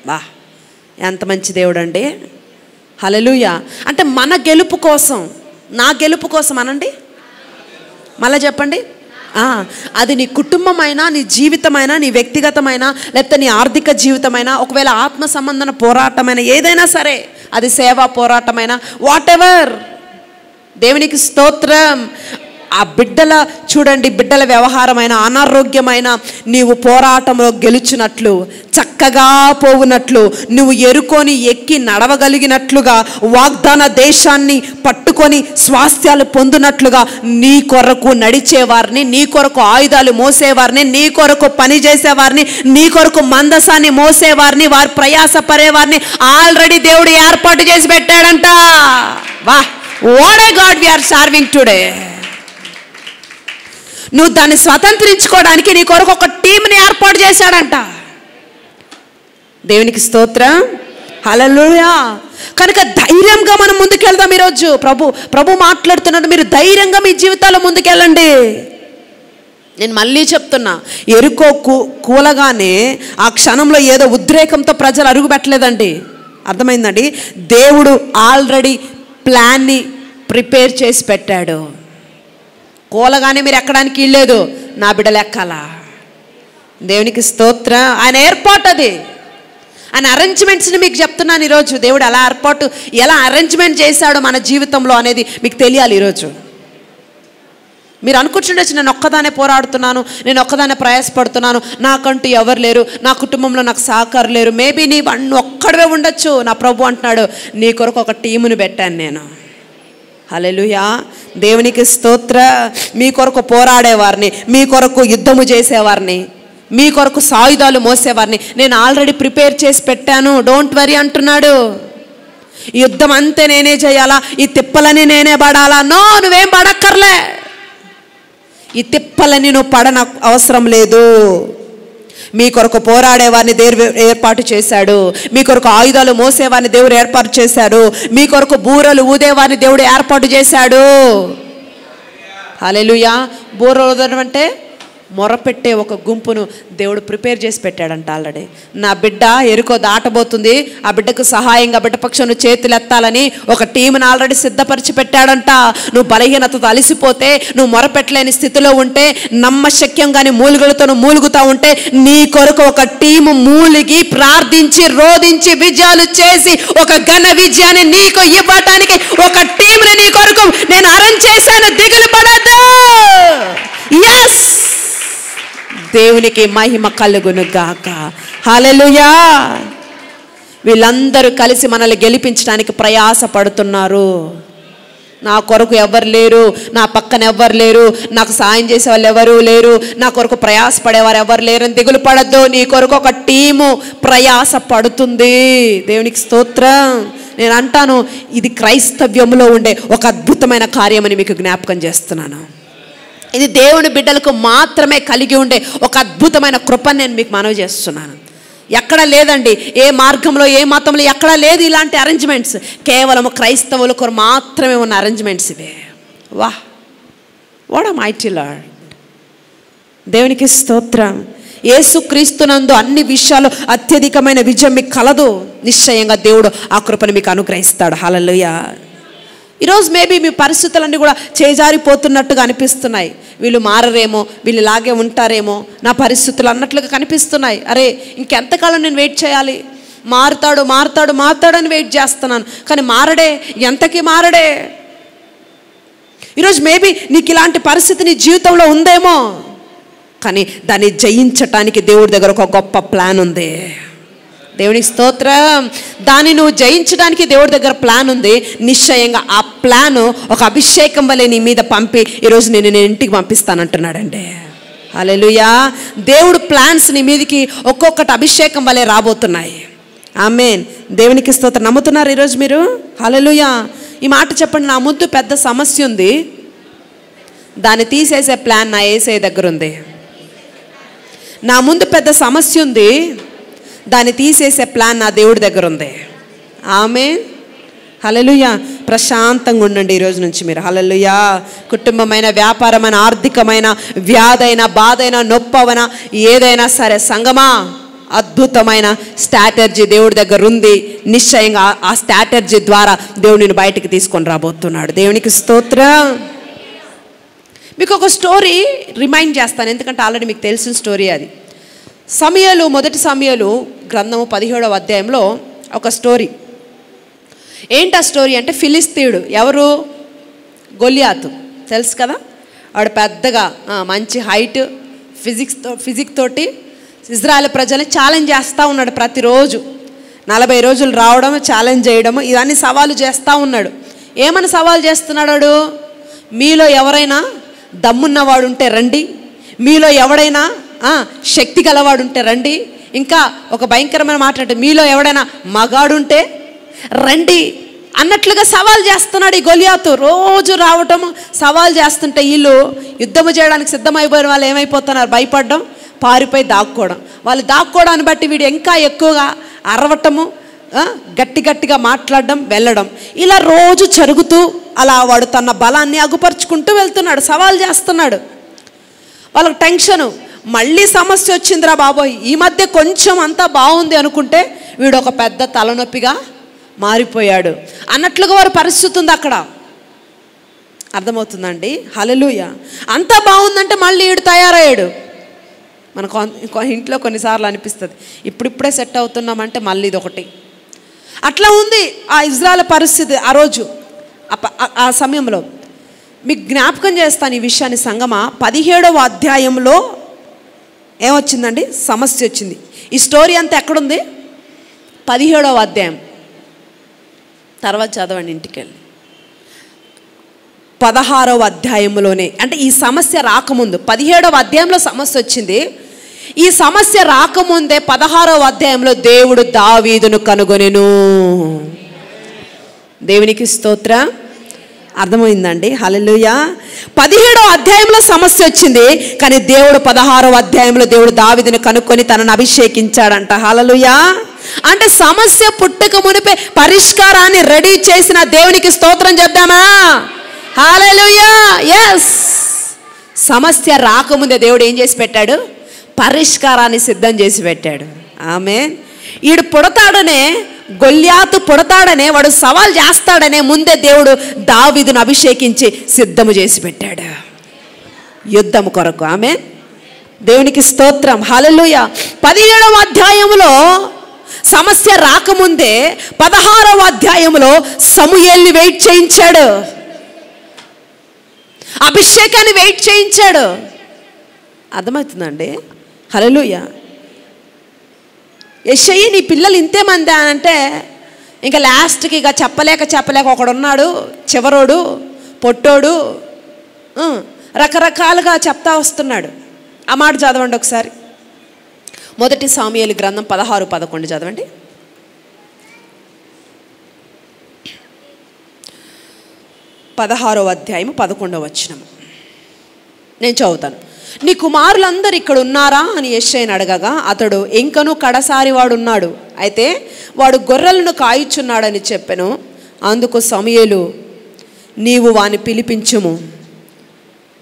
Speaker 1: వా, ఎంత మంచి దేవుడు అండి. హల్లెలూయా. అంటే మన గెలుపు కోసం, నా గెలుపు కోసం అనండి, మళ్ళీ చెప్పండి. అది నీ కుటుంబమైనా, నీ జీవితమైనా, నీ వ్యక్తిగతమైనా, లేకపోతే నీ ఆర్థిక జీవితమైనా, ఒకవేళ ఆత్మ సంబంధన పోరాటమైన ఏదైనా సరే, అది సేవా పోరాటమైనా, వాట్ ఎవర్. దేవునికి స్తోత్రం. ఆ బిడ్డల చూడండి, బిడ్డల వ్యవహారమైన, అనారోగ్యమైన నీవు పోరాటంలో గెలుచున్నట్లు, చక్కగా పోవునట్లు, నువ్వు ఎరుకొని ఎక్కి నడవగలిగినట్లుగా, వాగ్దాన దేశాన్ని పట్టుకొని స్వాస్థ్యాలు పొందినట్లుగా, నీ కొరకు నడిచేవారిని, నీ కొరకు ఆయుధాలు మోసేవారిని, నీ కొరకు పని చేసేవారిని, నీ కొరకు మందసాన్ని మోసేవారిని, వారు ప్రయాస పడేవారిని ఆల్రెడీ దేవుడు ఏర్పాటు చేసి పెట్టాడంట. వా, what a god we are serving today. నువ్వు దాన్ని స్వతంత్రించుకోవడానికి నీ కొరకు ఒక టీంని ఏర్పాటు చేశాడంట. దేవునికి స్తోత్రం. హల్లెలూయా. కనుక ధైర్యంగా మనం ముందుకెళ్దాం. ఈరోజు ప్రభు మాట్లాడుతున్నాడు, మీరు ధైర్యంగా మీ జీవితాల్లో ముందుకెళ్ళండి. నేను మళ్ళీ చెప్తున్నా, ఎరుకో కూలగానే ఆ క్షణంలో ఏదో ఉద్రేకంతో ప్రజలు అరుగు పెట్టలేదండి. అర్థమైందండి? దేవుడు ఆల్రెడీ ప్లాన్ని ప్రిపేర్ చేసి పెట్టాడు. కూలగానే మీరు ఎక్కడానికి వీల్లేదు, నా బిడ్డలు ఎక్కాలా. దేవునికి స్తోత్రం. ఆయన ఏర్పాటు అది. ఆయన అరేంజ్మెంట్స్ని మీకు చెప్తున్నాను ఈరోజు. దేవుడు ఎలా అరేంజ్మెంట్ చేశాడో మన జీవితంలో అనేది మీకు తెలియాలి ఈరోజు. మీరు అనుకుంటుండొచ్చు, నేను ఒక్కదానే పోరాడుతున్నాను, నేను ఒక్కదానే ప్రయాసపడుతున్నాను, నాకంటూ ఎవరు లేరు, నా కుటుంబంలో నాకు సహకారం లేరు. మేబీ నీ ఒక్కడవే ఉండొచ్చు. నా ప్రభు అంటున్నాడు, నీ కొరకు ఒక టీముని పెట్టాను నేను. హల్లెలూయా. దేవునికి స్తోత్ర. మీ కొరకు పోరాడేవారిని, మీ కొరకు యుద్ధము చేసేవారిని, మీ కొరకు సాయుధాలు మోసేవారిని నేను ఆల్రెడీ ప్రిపేర్ చేసి పెట్టాను. డోంట్ వరీ అంటున్నాడు. ఈ యుద్ధం అంతే నేనే చేయాలా, ఈ తిప్పలని నేనే పడాలా? నో, నువ్వేం పడక్కర్లే. ఈ తిప్పలని నువ్వు పడన అవసరం లేదు. మీ కొరకు పోరాడేవారిని దేవుడు ఏర్పాటు చేశాడు. మీ కొరకు ఆయుధాలు మోసేవారిని దేవుడు ఏర్పాటు చేశాడు. మీ కొరకు బూరలు ఊదేవారిని దేవుడు ఏర్పాటు చేశాడు. హల్లెలూయా. బూరలు ఊదడం అంటే మొరపెట్టే ఒక గుంపును దేవుడు ప్రిపేర్ చేసి పెట్టాడంట ఆల్రెడీ. నా బిడ్డ ఎరుకో దాటబోతుంది, ఆ బిడ్డకు సహాయంగా బిడ్డ పక్షం నువ్వు చేతులు ఎత్తాలని ఒక టీంను ఆల్రెడీ సిద్ధపరిచి పెట్టాడంట. నువ్వు బలహీనతతో అలసిపోతే, నువ్వు మొరపెట్టలేని స్థితిలో ఉంటే, నమ్మశక్యంగాని మూలుగులతో నువ్వు మూలుగుతూ ఉంటే, నీ కొరకు ఒక టీము మూలిగి ప్రార్థించి రోధించి విజయాలు చేసి ఒక ఘన విజయాన్ని నీకు ఇవ్వటానికి ఒక టీంని నీ కొరకు నేను అరేంజ్ చేశాను. దిగులు పడద్దు. yes, దేవునికి మహిమ కలుగును గాక. హల్లెలూయా. వీళ్ళందరూ కలిసి మనల్ని గెలిపించడానికి ప్రయాస పడుతున్నారు. నా కొరకు ఎవరు లేరు, నా పక్కన ఎవరు లేరు, నాకు సాయం చేసే వాళ్ళు ఎవరు లేరు, నా కొరకు ప్రయాస పడేవారు ఎవరు లేరు అని దిగులు పడద్దు. నీ కొరకు ఒక టీము ప్రయాస పడుతుంది. దేవునికి స్తోత్రం. నేను అంటాను, ఇది క్రైస్తవ్యంలో ఉండే ఒక అద్భుతమైన కార్యమని మీకు జ్ఞాపకం చేస్తున్నాను. ఇది దేవుని బిడ్డలకు మాత్రమే కలిగి ఉండే ఒక అద్భుతమైన కృపను నేను మీకు మనవి చేస్తున్నాను. ఎక్కడ లేదండి, ఏ మార్గంలో ఏ మతంలో ఎక్కడా లేదు ఇలాంటి అరేంజ్మెంట్స్. కేవలం క్రైస్తవులకు మాత్రమే ఉన్న అరేంజ్మెంట్స్ ఇవే. What a mighty lord. దేవునికి స్తోత్రం. యేసుక్రీస్తునందు అన్ని విషయాలు అత్యధికమైన విజయం మీకు కలదు. నిశ్చయంగా దేవుడు ఆ కృపను మీకు అనుగ్రహిస్తాడు. హల్లెలూయా. ఈరోజు మేబీ మీ పరిస్థితులన్నీ కూడా చేజారిపోతున్నట్టుగా అనిపిస్తున్నాయి. వీళ్ళు మారరేమో, వీళ్ళు ఇలాగే ఉంటారేమో, నా పరిస్థితులు అన్నట్లుగా కనిపిస్తున్నాయి. అరే ఇంకెంతకాలం నేను వెయిట్ చేయాలి? మారుతాడని వెయిట్ చేస్తున్నాను, కానీ మారడే, ఎంతకీ మారడే. ఈరోజు మేబీ నీకు ఇలాంటి పరిస్థితి నీ జీవితంలో ఉందేమో, కానీ దాన్ని జయించటానికి దేవుడి దగ్గర ఒక గొప్ప ప్లాన్ ఉంది. దేవునికి స్తోత్రం. దాన్ని నువ్వు జయించడానికి దేవుడి దగ్గర ప్లాన్ ఉంది. నిశ్చయంగా ఆ ప్లాన్ ఒక అభిషేకం వలె నీ మీద పంపి ఈరోజు నేను ఇంటికి పంపిస్తానంటున్నాడండి. హల్లెలూయా. దేవుడు ప్లాన్స్ నీ మీదకి ఒక్కొక్కటి అభిషేకం వలె రాబోతున్నాయి. ఆమేన్. దేవునికి స్తోత్రం. నమ్ముతున్నారు ఈరోజు మీరు? హల్లెలూయా. ఈ మాట చెప్పండి. నా ముందు పెద్ద సమస్య ఉంది, దాన్ని తీసేసే ప్లాన్ నా యేసయ్య దగ్గర ఉంది. నా ముందు పెద్ద సమస్య ఉంది, దాన్ని తీసేసే ప్లాన్ నా దేవుడి దగ్గర ఉంది. ఆమేన్. హల్లెలూయా. ప్రశాంతంగా ఉండండి ఈరోజు నుంచి మీరు. హల్లెలూయా. కుటుంబమైన, వ్యాపారమైన, ఆర్థికమైన, వ్యాధైన, బాధైన, నొప్పవన, ఏదైనా సరే సంగమా, అద్భుతమైన స్ట్రాటజీ దేవుడి దగ్గర ఉంది. నిశ్చయంగా ఆ స్ట్రాటజీ ద్వారా దేవుడిని బయటికి తీసుకొని రాబోతున్నాడు. దేవునికి స్తోత్రం. మీకు ఒక స్టోరీ రిమైండ్ చేస్తాను, ఎందుకంటే ఆల్రెడీ మీకు తెలిసిన స్టోరీ అది. సమూయేలు, మొదటి సమూయేలు గ్రంథము 17వ అధ్యాయంలో ఒక స్టోరీ. ఏంటి ఆ స్టోరీ అంటే, ఫిలిస్తీయుడు ఎవరు? గొలియాతు. తెలుసు కదా. వాడు పెద్దగా మంచి హైట్, ఫిజిక్స్ తోటి ఇజ్రాయెల్ ప్రజల్ని ఛాలెంజ్ చేస్తూ ఉన్నాడు. ప్రతిరోజు 40 రోజులు రావడం, ఛాలెంజ్ చేయడము, ఇవన్నీ సవాలు చేస్తూ ఉన్నాడు. ఏమని సవాలు చేస్తున్నాడు? మీలో ఎవరైనా దమ్మున్నవాడు ఉంటే రండి, మీలో ఎవడైనా శక్తి గలవాడు ఉంటే రండి, ఇంకా ఒక భయంకరమైన మాట, మీలో ఎవడైనా మగాడుంటే రండి అన్నట్లుగా సవాల్ చేస్తున్నాడు ఈ గొలియాతు. రోజు రావటం, సవాల్ చేస్తుంటే వీళ్ళు యుద్ధము చేయడానికి సిద్ధమైపోయిన వాళ్ళు ఏమైపోతున్నారు? భయపడడం, పారిపోయి దాక్కోవడం. వాళ్ళు దాక్కోవడాన్ని బట్టి వీడు ఇంకా ఎక్కువగా అరవటము, గట్టిగా మాట్లాడడం, వెళ్ళడం, ఇలా రోజు జరుగుతూ అలా వాడు తన బలాన్ని అగుపరుచుకుంటూ వెళ్తున్నాడు, సవాల్ చేస్తున్నాడు. వాళ్ళకి టెన్షను, మళ్ళీ సమస్య వచ్చిందిరా బాబోయ్, ఈ మధ్య కొంచెం అంతా బాగుంది అనుకుంటే వీడు ఒక పెద్ద తలనొప్పిగా మారిపోయాడు అన్నట్లుగా వారి పరిస్థితి ఉంది అక్కడ. అర్థమవుతుందండి? హల్లెలూయా. అంతా బాగుందంటే మళ్ళీ వీడు తయారయ్యాడు. మనకు ఇంట్లో కొన్నిసార్లు అనిపిస్తుంది, ఇప్పుడిప్పుడే సెట్ అవుతున్నామంటే మళ్ళీ ఇది ఒకటి. అట్లా ఉంది ఆ ఇజ్రాయెల్ పరిస్థితి ఆ రోజు, ఆ సమయంలో. మీకు జ్ఞాపకం చేస్తాను ఈ విషయాన్ని సంగమా. 17వ అధ్యాయంలో ఏమొచ్చిందండి? సమస్య వచ్చింది. ఈ స్టోరీ అంతా ఎక్కడుంది? 17వ అధ్యాయం. తర్వాత చదవండి ఇంటికి వెళ్ళి. 16వ అధ్యాయంలోనే, అంటే ఈ సమస్య రాకముందు 17వ అధ్యాయంలో సమస్య వచ్చింది. ఈ సమస్య రాకముందే 16వ అధ్యాయంలో దేవుడు దావీదును కనుగొనెను. దేవునికి స్తోత్రం. అర్థమైందండి? హల్లెలూయా. 17వ అధ్యాయంలో సమస్య వచ్చింది, కానీ దేవుడు 16వ అధ్యాయంలో దేవుడు దావీదును కనుక్కొని తనను అభిషేకించాడంట. హల్లెలూయా. అంటే సమస్య పుట్టక మునిపే పరిష్కారాన్ని రెడీ చేసిన దేవునికి స్తోత్రం చెప్దామా? హల్లెలూయా. ఎస్. సమస్య రాకముందే దేవుడు ఏం చేసి పెట్టాడు? పరిష్కారాన్ని సిద్ధం చేసి పెట్టాడు. ఆమేన్. ఈడు పుడతాడనే, గొలియాతు పుడతాడనే, వాడు సవాల్ చేస్తాడనే ముందే దేవుడు దావీదును అభిషేకించి సిద్ధము చేసి పెట్టాడు యుద్ధము కొరకు. ఆమేన్. దేవునికి స్తోత్రం. హల్లెలూయా. 17వ అధ్యాయంలో సమస్య రాకముందే 16వ అధ్యాయంలో సమూయేలుని వెయిట్ చేయించాడు, అభిషేకాన్ని వెయిట్ చేయించాడు. అర్థమవుతుందండి? హల్లెలూయా. యెషయి నీ పిల్లలు ఇంతేమంది అని అంటే, ఇంకా లాస్ట్కి ఇక చెప్పలేక ఒకడున్నాడు, చివరోడు, పొట్టోడు, రకరకాలుగా చెప్తా వస్తున్నాడు. ఆ మాట చదవండి ఒకసారి. మొదటి సమూయేలు గ్రంథం 16:11 చదవండి. 16వ అధ్యాయం 11వ వచనం నేను చదువుతాను. నీ కుమారులందరూ ఇక్కడ ఉన్నారా అని యెషయని అడగగా అతడు, ఇంకను కడసారి వాడు ఉన్నాడు, అయితే వాడు గొర్రెలను కాయిచున్నాడని చెప్పెను. అందుకు సమూయేలు, నీవు వాని పిలిపించుము,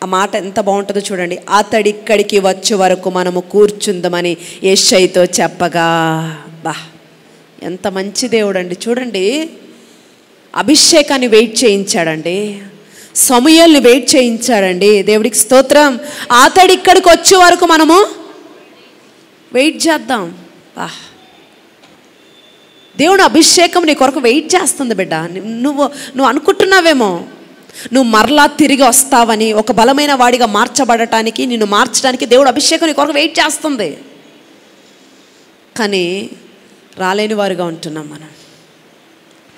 Speaker 1: ఆ మాట ఎంత బాగుంటుందో చూడండి. అతడిక్కడికి వచ్చే వరకు మనము కూర్చుందామని యెషయితో చెప్పగా. బా, ఎంత మంచి దేవుడు అండి. చూడండి, అభిషేకాన్ని వెయిట్ చేయించాడండి, సమూయేలుని వెయిట్ చేయించాడండి. దేవుడికి స్తోత్రం. అతడిక్కడికి వచ్చే వరకు మనము వెయిట్ చేద్దాం. బా, దేవుడు అభిషేకం నీ కొరకు వెయిట్ చేస్తుంది బిడ్డ. నువ్వు అనుకుంటున్నావేమో నువ్వు మరలా తిరిగి వస్తావని, ఒక బలమైన వాడిగా మార్చబడటానికి, నిన్ను మార్చడానికి దేవుడు అభిషేకం నీ కొరకు వెయిట్ చేస్తుంది. కానీ రాలేని వారుగా ఉంటున్నాం మనం.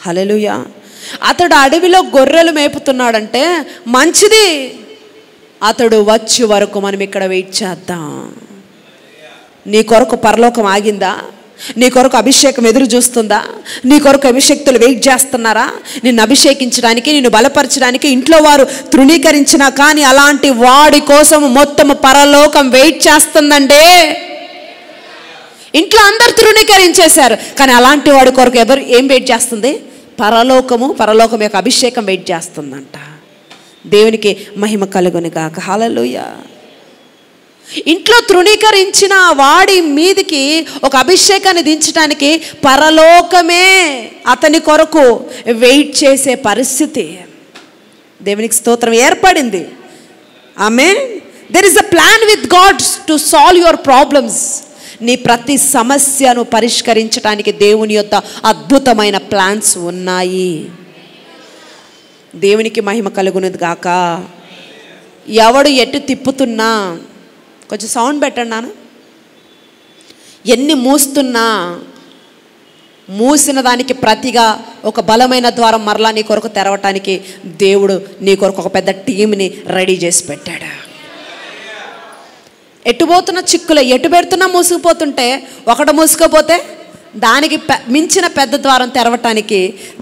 Speaker 1: హల్లెలూయా. అతడు అడవిలో గొర్రెలు మేపుతున్నాడంటే మంచిది. అతడు వచ్చే వరకు మనం ఇక్కడ వెయిట్ చేద్దాం. నీ కొరకు పరలోకం ఆగిందా? నీ కొరకు అభిషేకం ఎదురు చూస్తుందా? నీ కొరకు అభిషేక్తులు వెయిట్ చేస్తున్నారా? నిన్ను అభిషేకించడానికి, నిన్ను బలపరచడానికి ఇంట్లో వారు తృణీకరించినా కానీ అలాంటి వాడి కోసం మొత్తం పరలోకం వెయిట్ చేస్తుందండి. ఇంట్లో అందరు తృణీకరించేశారు, కానీ అలాంటి వాడి కొరకు ఏం వెయిట్ చేస్తుంది? పరలోకం యొక్క అభిషేకం వెయిట్ చేస్తుందంట. దేవునికి మహిమ కలుగును గాక. హల్లెలూయా. ఇంట్లో తృణీకరించిన వాడి మీదికి ఒక అభిషేకాన్ని దించడానికి పరలోకమే అతని కొరకు వెయిట్ చేసే పరిస్థితి దేవునికి స్తోత్రం ఏర్పడింది. ఆమేన్. There is a plan with God to solve your problems. నీ ప్రతి సమస్యను పరిష్కరించడానికి దేవుని యొక్క అద్భుతమైన ప్లాన్స్ ఉన్నాయి. దేవునికి మహిమ కలుగునది గాక. ఎవడు ఎటు తిప్పుతున్నా, కొంచెం సౌండ్ పెట్టండి నాన్న, ఎన్ని మూస్తున్నా మూసిన దానికి ప్రతిగా ఒక బలమైన ద్వారం మరలా నీ కొరకు తెరవటానికి దేవుడు నీ కొరకు ఒక పెద్ద టీంని రెడీ చేసి పెట్టాడు. ఎటు పోతున్న చిక్కులే, ఎటు పెడుతున్నా మూసుకుపోతుంటే, ఒకటి మూసుకుపోతే దానికి మించిన పెద్ద ద్వారం తెరవటానికి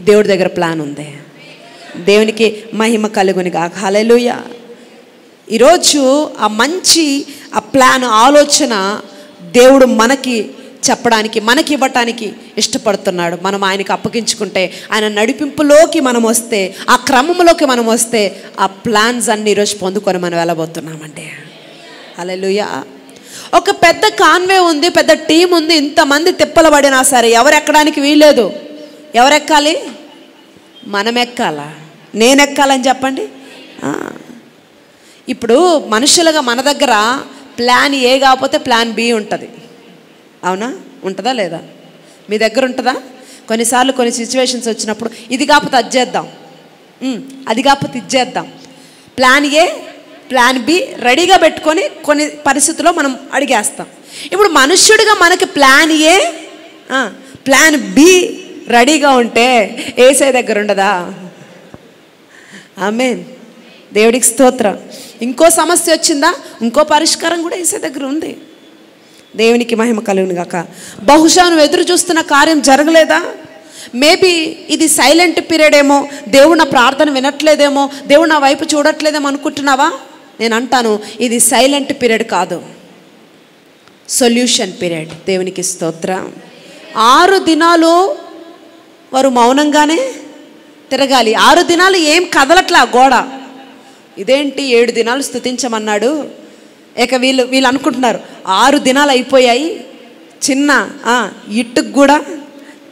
Speaker 1: దేవుడి దగ్గర ప్లాన్ ఉంది. దేవునికి మహిమ కలుగును గాక. హల్లెలూయా. ఈరోజు ఆ మంచి ఆ ప్లాన్, ఆలోచన దేవుడు మనకి చెప్పడానికి, మనకి ఇవ్వటానికి ఇష్టపడుతున్నాడు. మనం ఆయనకి అప్పగించుకుంటే, ఆయన నడిపింపులోకి మనం వస్తే, ఆ క్రమంలోకి మనం వస్తే, ఆ ప్లాన్స్ అన్ని ఈరోజు పొందుకొని మనం వెళ్ళబోతున్నామండి. హల్లెలూయా. ఒక పెద్ద కాన్వే ఉంది, పెద్ద టీం ఉంది, ఇంతమంది తిప్పలు పడినా సరే ఎవరు ఎక్కడానికి వీల్లేదు. ఎవరు ఎక్కాలి? మనం ఎక్కాలా? నేను ఎక్కాలని చెప్పండి. ఇప్పుడు మనుషులుగా మన దగ్గర ప్లాన్ ఏ కాకపోతే ప్లాన్ బి ఉంటుంది. అవునా? ఉంటుందా లేదా? మీ దగ్గర ఉంటుందా? కొన్నిసార్లు కొన్ని సిచ్యువేషన్స్ వచ్చినప్పుడు ఇది కాకపోతే అది చేద్దాం, అది కాకపోతే ఇది చేద్దాం. ప్లాన్ ఏ, ప్లాన్ బి రెడీగా పెట్టుకొని కొన్ని పరిస్థితుల్లో మనం అడిగేస్తాం. ఇప్పుడు మనుష్యుడిగా మనకి ప్లాన్ ఏ, ప్లాన్ బి రెడీగా ఉంటే యేసయ్య దగ్గర ఉండదా? ఆమేన్. దేవుడికి స్తోత్రం. ఇంకో సమస్య వచ్చిందా, ఇంకో పరిష్కారం కూడా యేసయ్య దగ్గర ఉంది. దేవునికి మహిమ కలుగును గాక. బహుశా నువ్వు ఎదురు చూస్తున్న కార్యం జరగలేదా? మేబీ ఇది సైలెంట్ పీరియడ్ ఏమో, దేవుడు నా ప్రార్థన వినట్లేదేమో, దేవుడు నా వైపు చూడట్లేదేమో అనుకుంటున్నావా? నేను అంటాను, ఇది సైలెంట్ పీరియడ్ కాదు, సొల్యూషన్ పీరియడ్. దేవునికి స్తోత్రం. 6 దినాలు వారు మౌనంగానే తిరగాలి. 6 దినాలు ఏం కదలట్లా గోడ. ఇదేంటి 7 దినాలు స్తుతించమన్నాడు. ఇక వీళ్ళు అనుకుంటున్నారు 6 దినాలు అయిపోయాయి, చిన్న ఇట్టుకు కూడా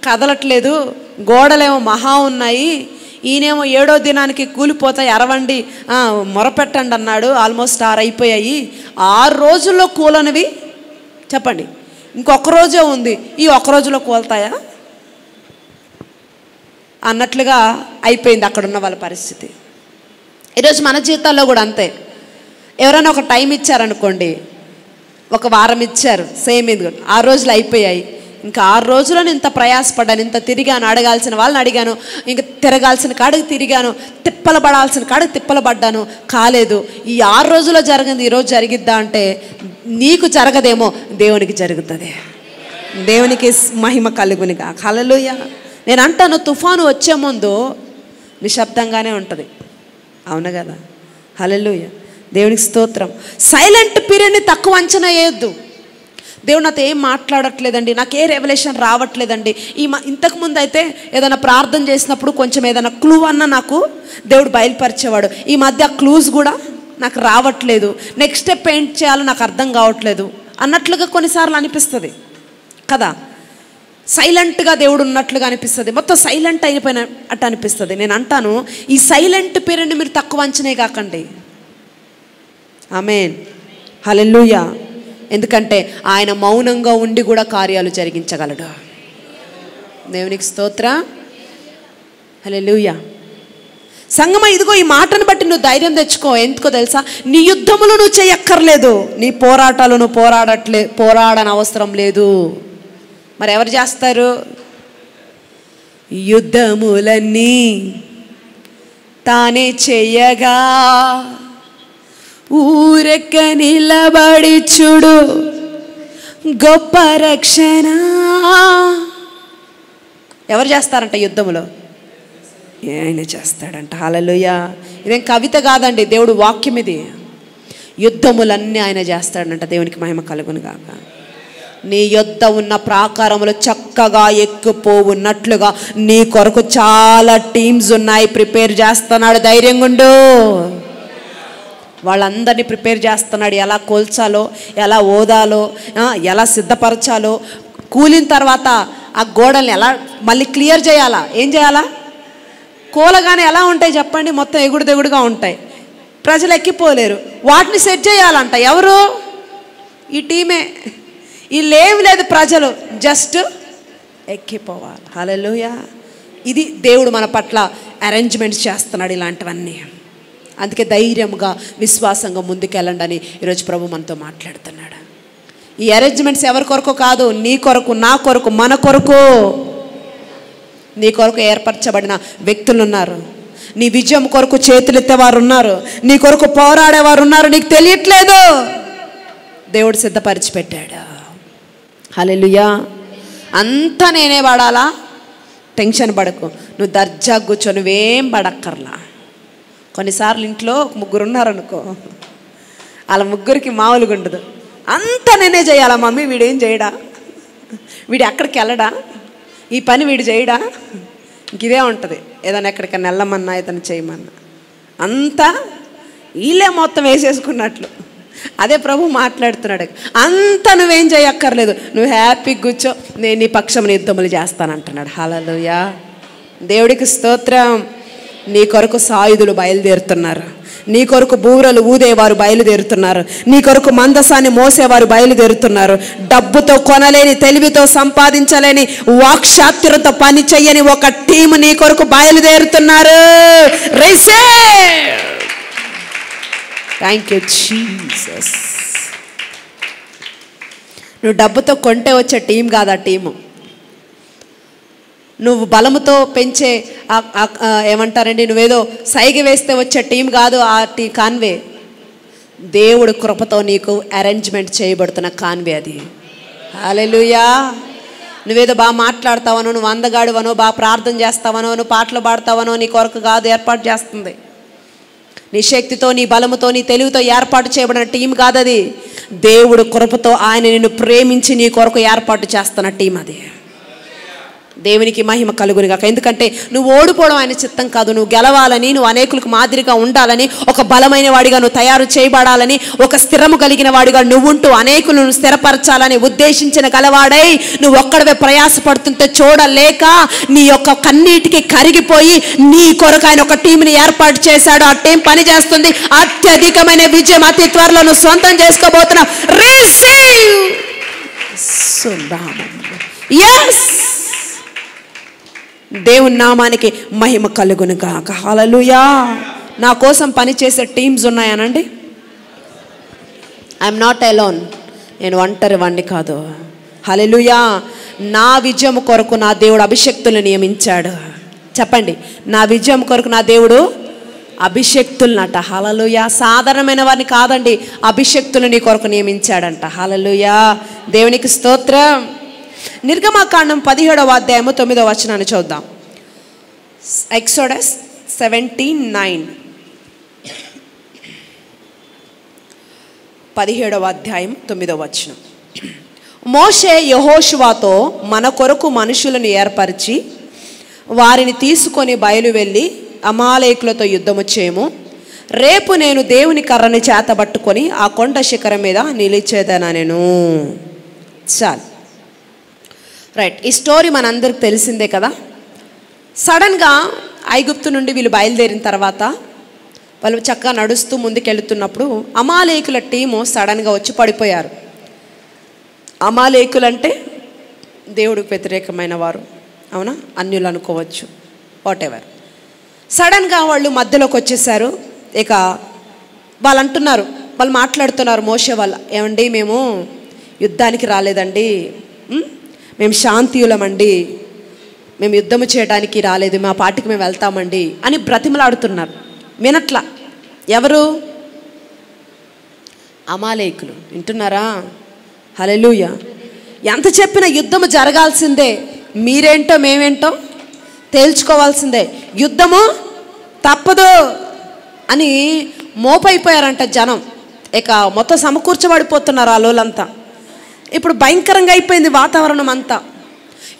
Speaker 1: కదలట్లేదు, గోడలేమో మహా ఉన్నాయి, ఈయనేమో 7వ దినానికి కూలిపోతాయి, అరవండి మొరపెట్టండి అన్నాడు. ఆల్మోస్ట్ 6 అయిపోయాయి. 6 రోజుల్లో కూలనివి చెప్పండి, ఇంకొక రోజే ఉంది, ఈ ఒక్క రోజులో కూలుతాయా అన్నట్లుగా అయిపోయింది అక్కడున్న వాళ్ళ పరిస్థితి. ఈరోజు మన జీవితాల్లో కూడా అంతే. ఎవరైనా ఒక టైం ఇచ్చారనుకోండి, ఒక వారం ఇచ్చారు, సేమ్ ఇది 6 రోజులు అయిపోయాయి, ఇంకా 6 రోజులను ఇంత ప్రయాసపడ్డాను, ఇంత తిరిగాను, అడగాల్సిన వాళ్ళని అడిగాను, ఇంకా తిరగాల్సిన కాడికి తిరిగాను, తిప్పలు పడాల్సిన కాడికి తిప్పలు పడ్డాను, కాలేదు. ఈ 6 రోజుల్లో జరిగింది ఈరోజు జరిగిద్దా అంటే నీకు జరగదేమో, దేవునికి జరుగుతుంది. దేవునికి మహిమ కలుగునిగా. హల్లెలూయా. నేను అంటాను, తుఫాను వచ్చే ముందు నిశ్శబ్దంగానే ఉంటుంది. అవును కదా? హల్లెలూయా. దేవునికి స్తోత్రం. సైలెంట్ పీరియడ్ని తక్కువ అంచనా వేయొద్దు. దేవుడు నాతో ఏం మాట్లాడట్లేదండి, నాకు ఏ రెవల్యూషన్ రావట్లేదండి. ఇంతకుముందు అయితే ఏదైనా ప్రార్థన చేసినప్పుడు కొంచెం ఏదైనా క్లూ అన్నా నాకు దేవుడు బయలుపరిచేవాడు. ఈ మధ్య క్లూస్ కూడా నాకు రావట్లేదు, నెక్స్ట్ స్టెప్ ఏంటి చేయాలో నాకు అర్థం కావట్లేదు అన్నట్లుగా కొన్నిసార్లు అనిపిస్తుంది కదా. సైలెంట్గా దేవుడు ఉన్నట్లుగా అనిపిస్తుంది, మొత్తం సైలెంట్ అయిపోయిన అట్టు అనిపిస్తుంది. నేను అంటాను, ఈ సైలెంట్ పీరియడ్ని మీరు తక్కువ అంచనే కాకండి. ఆమేన్, హల్లెలూయా. ఎందుకంటే ఆయన మౌనంగా ఉండి కూడా కార్యాలు జరిగించగలడు. దేవునికి స్తోత్రం, హల్లెలూయా. సంగమా, ఇదిగో ఈ మాటను బట్టి నువ్వు ధైర్యం తెచ్చుకో. ఎందుకో తెలుసా, నీ యుద్ధములు నువ్వు చేయక్కర్లేదు, నీ పోరాటాలు నువ్వు పోరాడని అవసరం లేదు. మరి ఎవరు చేస్తారు? యుద్ధములన్నీ తానే చెయ్యగా ఊరెక్క నిలబడి చూడు గొప్ప రక్షణ. ఎవరు చేస్తారంట యుద్ధములో? ఆయన చేస్తాడంట. హల్లెలూయా. ఇదేం కవిత కాదండి, దేవుడు వాక్యం ఇది. యుద్ధములన్నీ ఆయన చేస్తాడంట. దేవునికి మహిమ కలుగును గాక. నీ యొద్ద ఉన్న ప్రాకారములు చక్కగా ఎక్కుపోవున్నట్లుగా నీ కొరకు చాలా టీమ్స్ ఉన్నాయి, ప్రిపేర్ చేస్తున్నాడు. ధైర్యంగా ఉండు. వాళ్ళందరినీ ప్రిపేర్ చేస్తున్నాడు. ఎలా కోల్చాలో, ఎలా ఓదాలో, ఎలా సిద్ధపరచాలో, కూలిన తర్వాత ఆ గోడల్ని ఎలా మళ్ళీ క్లియర్ చేయాలా, ఏం చేయాలా. కూలగానే ఎలా ఉంటాయి చెప్పండి, మొత్తం ఎగుడుదెగుడుగా ఉంటాయి, ప్రజలు ఎక్కిపోలేరు. వాటిని సెట్ చేయాలంట. ఎవరు? ఈ టీమే. వీళ్ళేమి లేదు, ప్రజలు జస్ట్ ఎక్కిపోవాలి. హల్లెలూయా. ఇది దేవుడు మన పట్ల అరేంజ్మెంట్స్ చేస్తున్నాడు ఇలాంటివన్నీ. అందుకే ధైర్యంగా విశ్వాసంగా ముందుకెళ్ళండి అని ఈరోజు ప్రభు మనతో మాట్లాడుతున్నాడు. ఈ అరేంజ్మెంట్స్ ఎవరి కొరకు కాదు, నీ కొరకు, నా కొరకు, మన కొరకు. నీ కొరకు ఏర్పరచబడిన వ్యక్తులు ఉన్నారు. నీ విజయం కొరకు చేతులెత్తేవారు ఉన్నారు. నీ కొరకు పోరాడేవారు ఉన్నారు. నీకు తెలియట్లేదు, దేవుడు సిద్ధపరిచి పెట్టాడు. హల్లెలూయా. అంతా నేనే పడాలా? టెన్షన్ పడకు, నువ్వు దర్జా కూర్చో, నువ్వేం పడక్కర్లా. కొన్నిసార్లు ఇంట్లో 3 ఉన్నారనుకో, వాళ్ళ 3కి మామూలుగా ఉండదు. అంతా నేనే చేయాలా మమ్మీ, వీడేం చేయడా, వీడు ఎక్కడికి వెళ్ళడా, ఈ పని వీడు చేయడా, ఇంక ఇదే ఉంటుంది. ఏదైనా ఎక్కడికైనా వెళ్ళమన్నా, ఏదైనా చేయమన్నా అంతా వీళ్ళే మొత్తం వేసేసుకున్నట్లు. అదే ప్రభు మాట్లాడుతున్నాడు. అంతా నువ్వేం చేయక్కర్లేదు, నువ్వు హ్యాపీగా కూర్చో, నేను నీ పక్షం యుద్ధములు చేస్తానంటున్నాడు. హల్లెలూయా. దేవుడికి స్తోత్రం. నీ కొరకు సాయుధులు బయలుదేరుతున్నారు. నీ కొరకు బూరలు ఊదేవారు బయలుదేరుతున్నారు. నీ కొరకు మందసాన్ని మోసేవారు బయలుదేరుతున్నారు. డబ్బుతో కొనలేని, తెలివితో సంపాదించలేని, వాక్చాతుర్యంతో పని చెయ్యని ఒక టీం నీ కొరకు బయలుదేరుతున్నారు. రేసే. Thank you Jesus. నువ్వు డబ్బుతో కొంటే వచ్చే టీం కాదు ఆ టీము. నువ్వు బలముతో పెంచే ఏమంటారండి, నువ్వేదో సైగ వేస్తే వచ్చే టీం కాదు ఆ కాన్వే. దేవుడు కృపతో నీకు అరేంజ్మెంట్ చేయబడుతున్న కాన్వే అది. హల్లెలూయా. నువ్వేదో బాగా మాట్లాడతావనో, నువ్వు అందగాడువనో, బాగా ప్రార్థన చేస్తావనో, నువ్వు పాటలు పాడతావనో నీ కొరకు కాదు ఏర్పాటు చేస్తుంది. నీ శక్తితో, నీ బలముతో, నీ తెలివితో ఏర్పాటు చేయబడిన టీం కాదది. దేవుడు కృపతో ఆయన నిన్ను ప్రేమించి నీ కొరకు ఏర్పాటు చేస్తున్న టీం అది. దేవునికి మహిమ కలుగును గాక. ఎందుకంటే నువ్వు ఓడిపోవడం ఆయన చిత్తం కాదు. నువ్వు గెలవాలని, నువ్వు అనేకులకు మాదిరిగా ఉండాలని, ఒక బలమైన వాడిగా నువ్వు తయారు చేయబడాలని, ఒక స్థిరము కలిగిన వాడిగా నువ్వుంటూ అనేకులను స్థిరపరచాలని ఉద్దేశించిన గలవాడై నువ్వు ఒక్కడవే ప్రయాసపడుతుంటే చూడలేక నీ యొక్క కన్నీటికి కరిగిపోయి నీ కొరకు ఆయన ఒక టీంని ఏర్పాటు చేశాడు. ఆ టీం పని చేస్తుంది. అత్యధికమైన విజయం అతి త్వరలో నువ్వు సొంతం చేసుకోబోతున్నావు. రిసీవ్. yes. దేవుని నామానికి మహిమ కలుగును గాక. హల్లెలూయా. నా కోసం పనిచేసే టీమ్స్ ఉన్నాయనండి. I'm not alone. నేను ఒంటరి వాడిని కాదు. హల్లెలూయా. నా విజయం కొరకు నా దేవుడు అభిషక్తులను నియమించాడు. చెప్పండి, నా విజయం కొరకు నా దేవుడు అభిషక్తులనట. హల్లెలూయా. సాధారణమైన వారిని కాదండి, అభిషక్తులు నీ కొరకు నియమించాడంట. హల్లెలూయా. దేవునికి స్తోత్రం. నిర్గమకాండం 17వ అధ్యాయము 9వ వచనాన్ని చూద్దాం. ఎక్సోడస్ 17:9. 17వ అధ్యాయం 9వ వచనం. మోషే యెహోషువతో మన కొరకు మనుషులను ఏర్పరిచి వారిని తీసుకొని బయలు వెళ్ళి అమాలేకులతో యుద్ధము చేయము, రేపు నేను దేవుని కర్రని చేతబట్టుకొని ఆ కొండ శిఖరం మీద నిలిచేదనా నేను. చాలు, రైట్. ఈ స్టోరీ మనందరికి తెలిసిందే కదా. సడన్గా ఐగుప్తు నుండి వీళ్ళు బయలుదేరిన తర్వాత వాళ్ళు చక్కగా నడుస్తూ ముందుకెళ్తున్నప్పుడు అమాలేకుల టీము సడన్గా వచ్చి పడిపోయారు. అమాలేకులంటే దేవుడికి వ్యతిరేకమైన వారు, అవునా, అన్యులు అనుకోవచ్చు, వాట్ ఎవర్. సడన్గా వాళ్ళు మధ్యలోకి వచ్చేసారు. ఇక వాళ్ళు అంటున్నారు, వాళ్ళు మాట్లాడుతున్నారు మోషే వాళ్ళ, ఏమండి మేము యుద్ధానికి రాలేదండి, మేము శాంతియులమండి, మేము యుద్ధము చేయడానికి రాలేదు, మా పాటికి మేము వెళ్తామండి అని బ్రతిమలాడుతున్నారు. వినట్లా ఎవరు? అమాలేకులు. వింటున్నారా? హల్లెలూయా. ఎంత చెప్పినా యుద్ధము జరగాల్సిందే, మీరేంటో మేమేంటో తేల్చుకోవాల్సిందే, యుద్ధము తప్పదు అని మోపైపోయారంట జనం. ఇక మొత్తం సమకూర్చబడిపోతున్నారు ఆ లోలంతా. ఇప్పుడు భయంకరంగా అయిపోయింది వాతావరణం అంతా.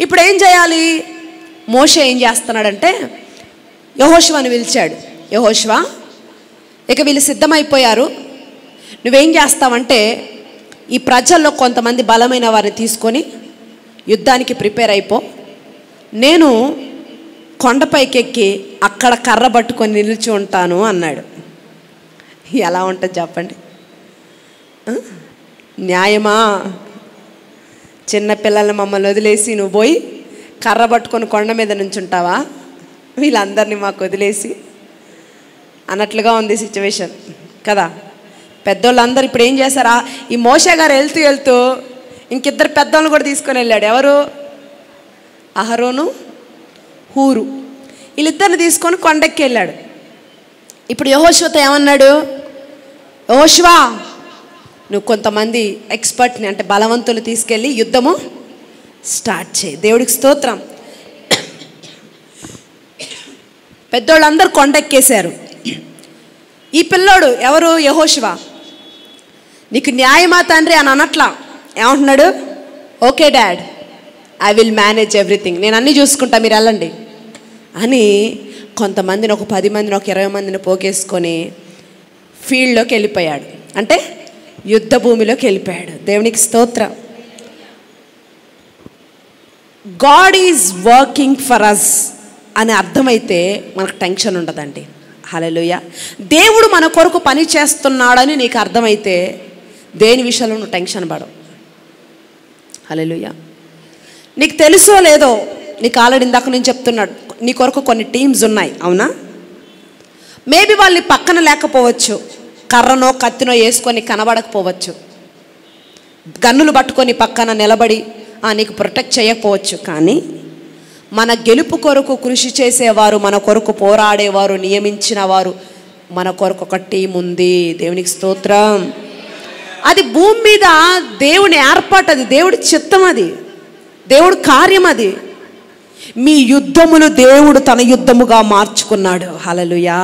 Speaker 1: ఇప్పుడు ఏం చేయాలి? మోషే ఏం చేస్తున్నాడంటే యెహోషువని పిలిచాడు. యెహోషువ, ఇక వీళ్ళు సిద్ధమైపోయారు, నువ్వేం చేస్తావంటే ఈ ప్రజల్లో కొంతమంది బలమైన వారిని తీసుకొని యుద్ధానికి ప్రిపేర్ అయిపో, నేను కొండపైకి ఎక్కి అక్కడ కర్ర పట్టుకొని నిలిచి ఉంటాను అన్నాడు. ఎలా ఉంటుంది చెప్పండి? న్యాయమా? చిన్నపిల్లల్ని మమ్మల్ని వదిలేసి నువ్వు పోయి కర్ర పట్టుకొని కొండ మీద నుంచుంటావా? వీళ్ళందరినీ మాకు వదిలేసి అన్నట్లుగా ఉంది సిచ్యువేషన్ కదా. పెద్దోళ్ళందరూ ఇప్పుడు ఏం చేశారా, ఈ మోషే గారు వెళ్తూ వెళ్తూ ఇంకిద్దరు పెద్దోళ్ళని కూడా తీసుకొని వెళ్ళాడు. ఎవరు? అహరోను, హూరు. వీళ్ళిద్దరిని తీసుకొని కొండెక్కి వెళ్ళాడు. ఇప్పుడు యెహోషువతో ఏమన్నాడు? యెహోషువ, నువ్వు కొంతమంది ఎక్స్పర్ట్ని అంటే బలవంతులు తీసుకెళ్ళి యుద్ధము స్టార్ట్ చేయి. దేవుడికి స్తోత్రం. పెద్దోళ్ళందరూ కొండెక్కేశారు. ఈ పిల్లోడు ఎవరు? యెహోషువ. నీకు న్యాయమా తండ్రి అని అనట్లా, ఏమంటున్నాడు? Okay dad, I will manage everything, నేను అన్నీ చూసుకుంటా, మీరు వెళ్ళండి అని కొంతమందిని, ఒక 10 మందిని, ఒక 20 మందిని పోగేసుకొని ఫీల్డ్లోకి వెళ్ళిపోయాడు. అంటే యుద్ధ భూమిలోకి వెళ్ళిపోయాడు. దేవునికి స్తోత్రం. God is working for us అని అర్థమైతే మనకు టెన్షన్ ఉండదండి. హల్లెలూయా. దేవుడు మన కొరకు పని చేస్తున్నాడని నీకు అర్థమైతే దేని విషయంలో నువ్వు టెన్షన్ పడవు. హల్లెలూయా. నీకు తెలుసో లేదో, నీకు ఆల్రెడీ ఇందాక నేను చెప్తున్నాడు, నీ కొరకు కొన్ని టీమ్స్ ఉన్నాయి, అవునా? మేబీ వాళ్ళు పక్కన లేకపోవచ్చు, కర్రనో కత్తినో వేసుకొని కనబడకపోవచ్చు, గన్నులు పట్టుకొని పక్కన నిలబడి నీకు ప్రొటెక్ట్ చేయకపోవచ్చు. కానీ మన గెలుపు కొరకు కృషి చేసేవారు, మన కొరకు పోరాడేవారు, నియమించిన వారు, మన కొరకు ఒక టీం ఉంది. దేవునికి స్తోత్రం. అది భూమి మీద దేవుని ఏర్పాటు, అది దేవుడి చిత్తం, అది దేవుడి కార్యం. అది మీ యుద్ధములు దేవుడు తన యుద్ధముగా మార్చుకున్నాడు. హల్లెలూయా.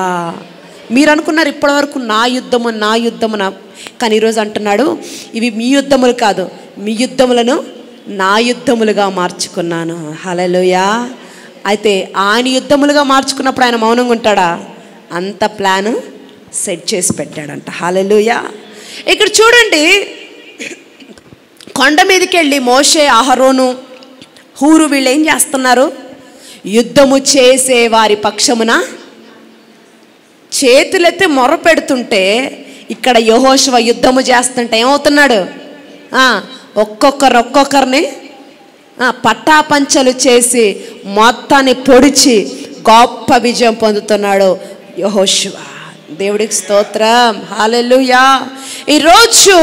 Speaker 1: మీరు అనుకున్నారు ఇప్పటివరకు నా యుద్ధము నా యుద్ధము నా, కానీ ఈరోజు అంటున్నాడు ఇవి మీ యుద్ధములు కాదు, మీ యుద్ధములను నా యుద్ధములుగా మార్చుకున్నాను. హల్లెలూయా. అయితే ఆయన యుద్ధములుగా మార్చుకున్నప్పుడు ఆయన మౌనంగా ఉంటాడా? అంత ప్లాన్ సెట్ చేసి పెట్టాడంట. హల్లెలూయా. ఇక్కడ చూడండి, కొండ మీదకి వెళ్ళి మోషే, అహరోను, హూరు వీళ్ళు ఏం చేస్తున్నారు? యుద్ధము చేసే వారి పక్షమున చేతులెత్తి మొర పెడుతుంటే, ఇక్కడ యెహోషువ యుద్ధము చేస్తుంటే ఏమవుతున్నాడు? ఒక్కొక్కరిని పట్టాపంచలు చేసి మొత్తాన్ని పొడిచి గొప్ప విజయం పొందుతున్నాడు యెహోషువ. దేవుడికి స్తోత్రం. హల్లెలూయా. ఈరోజు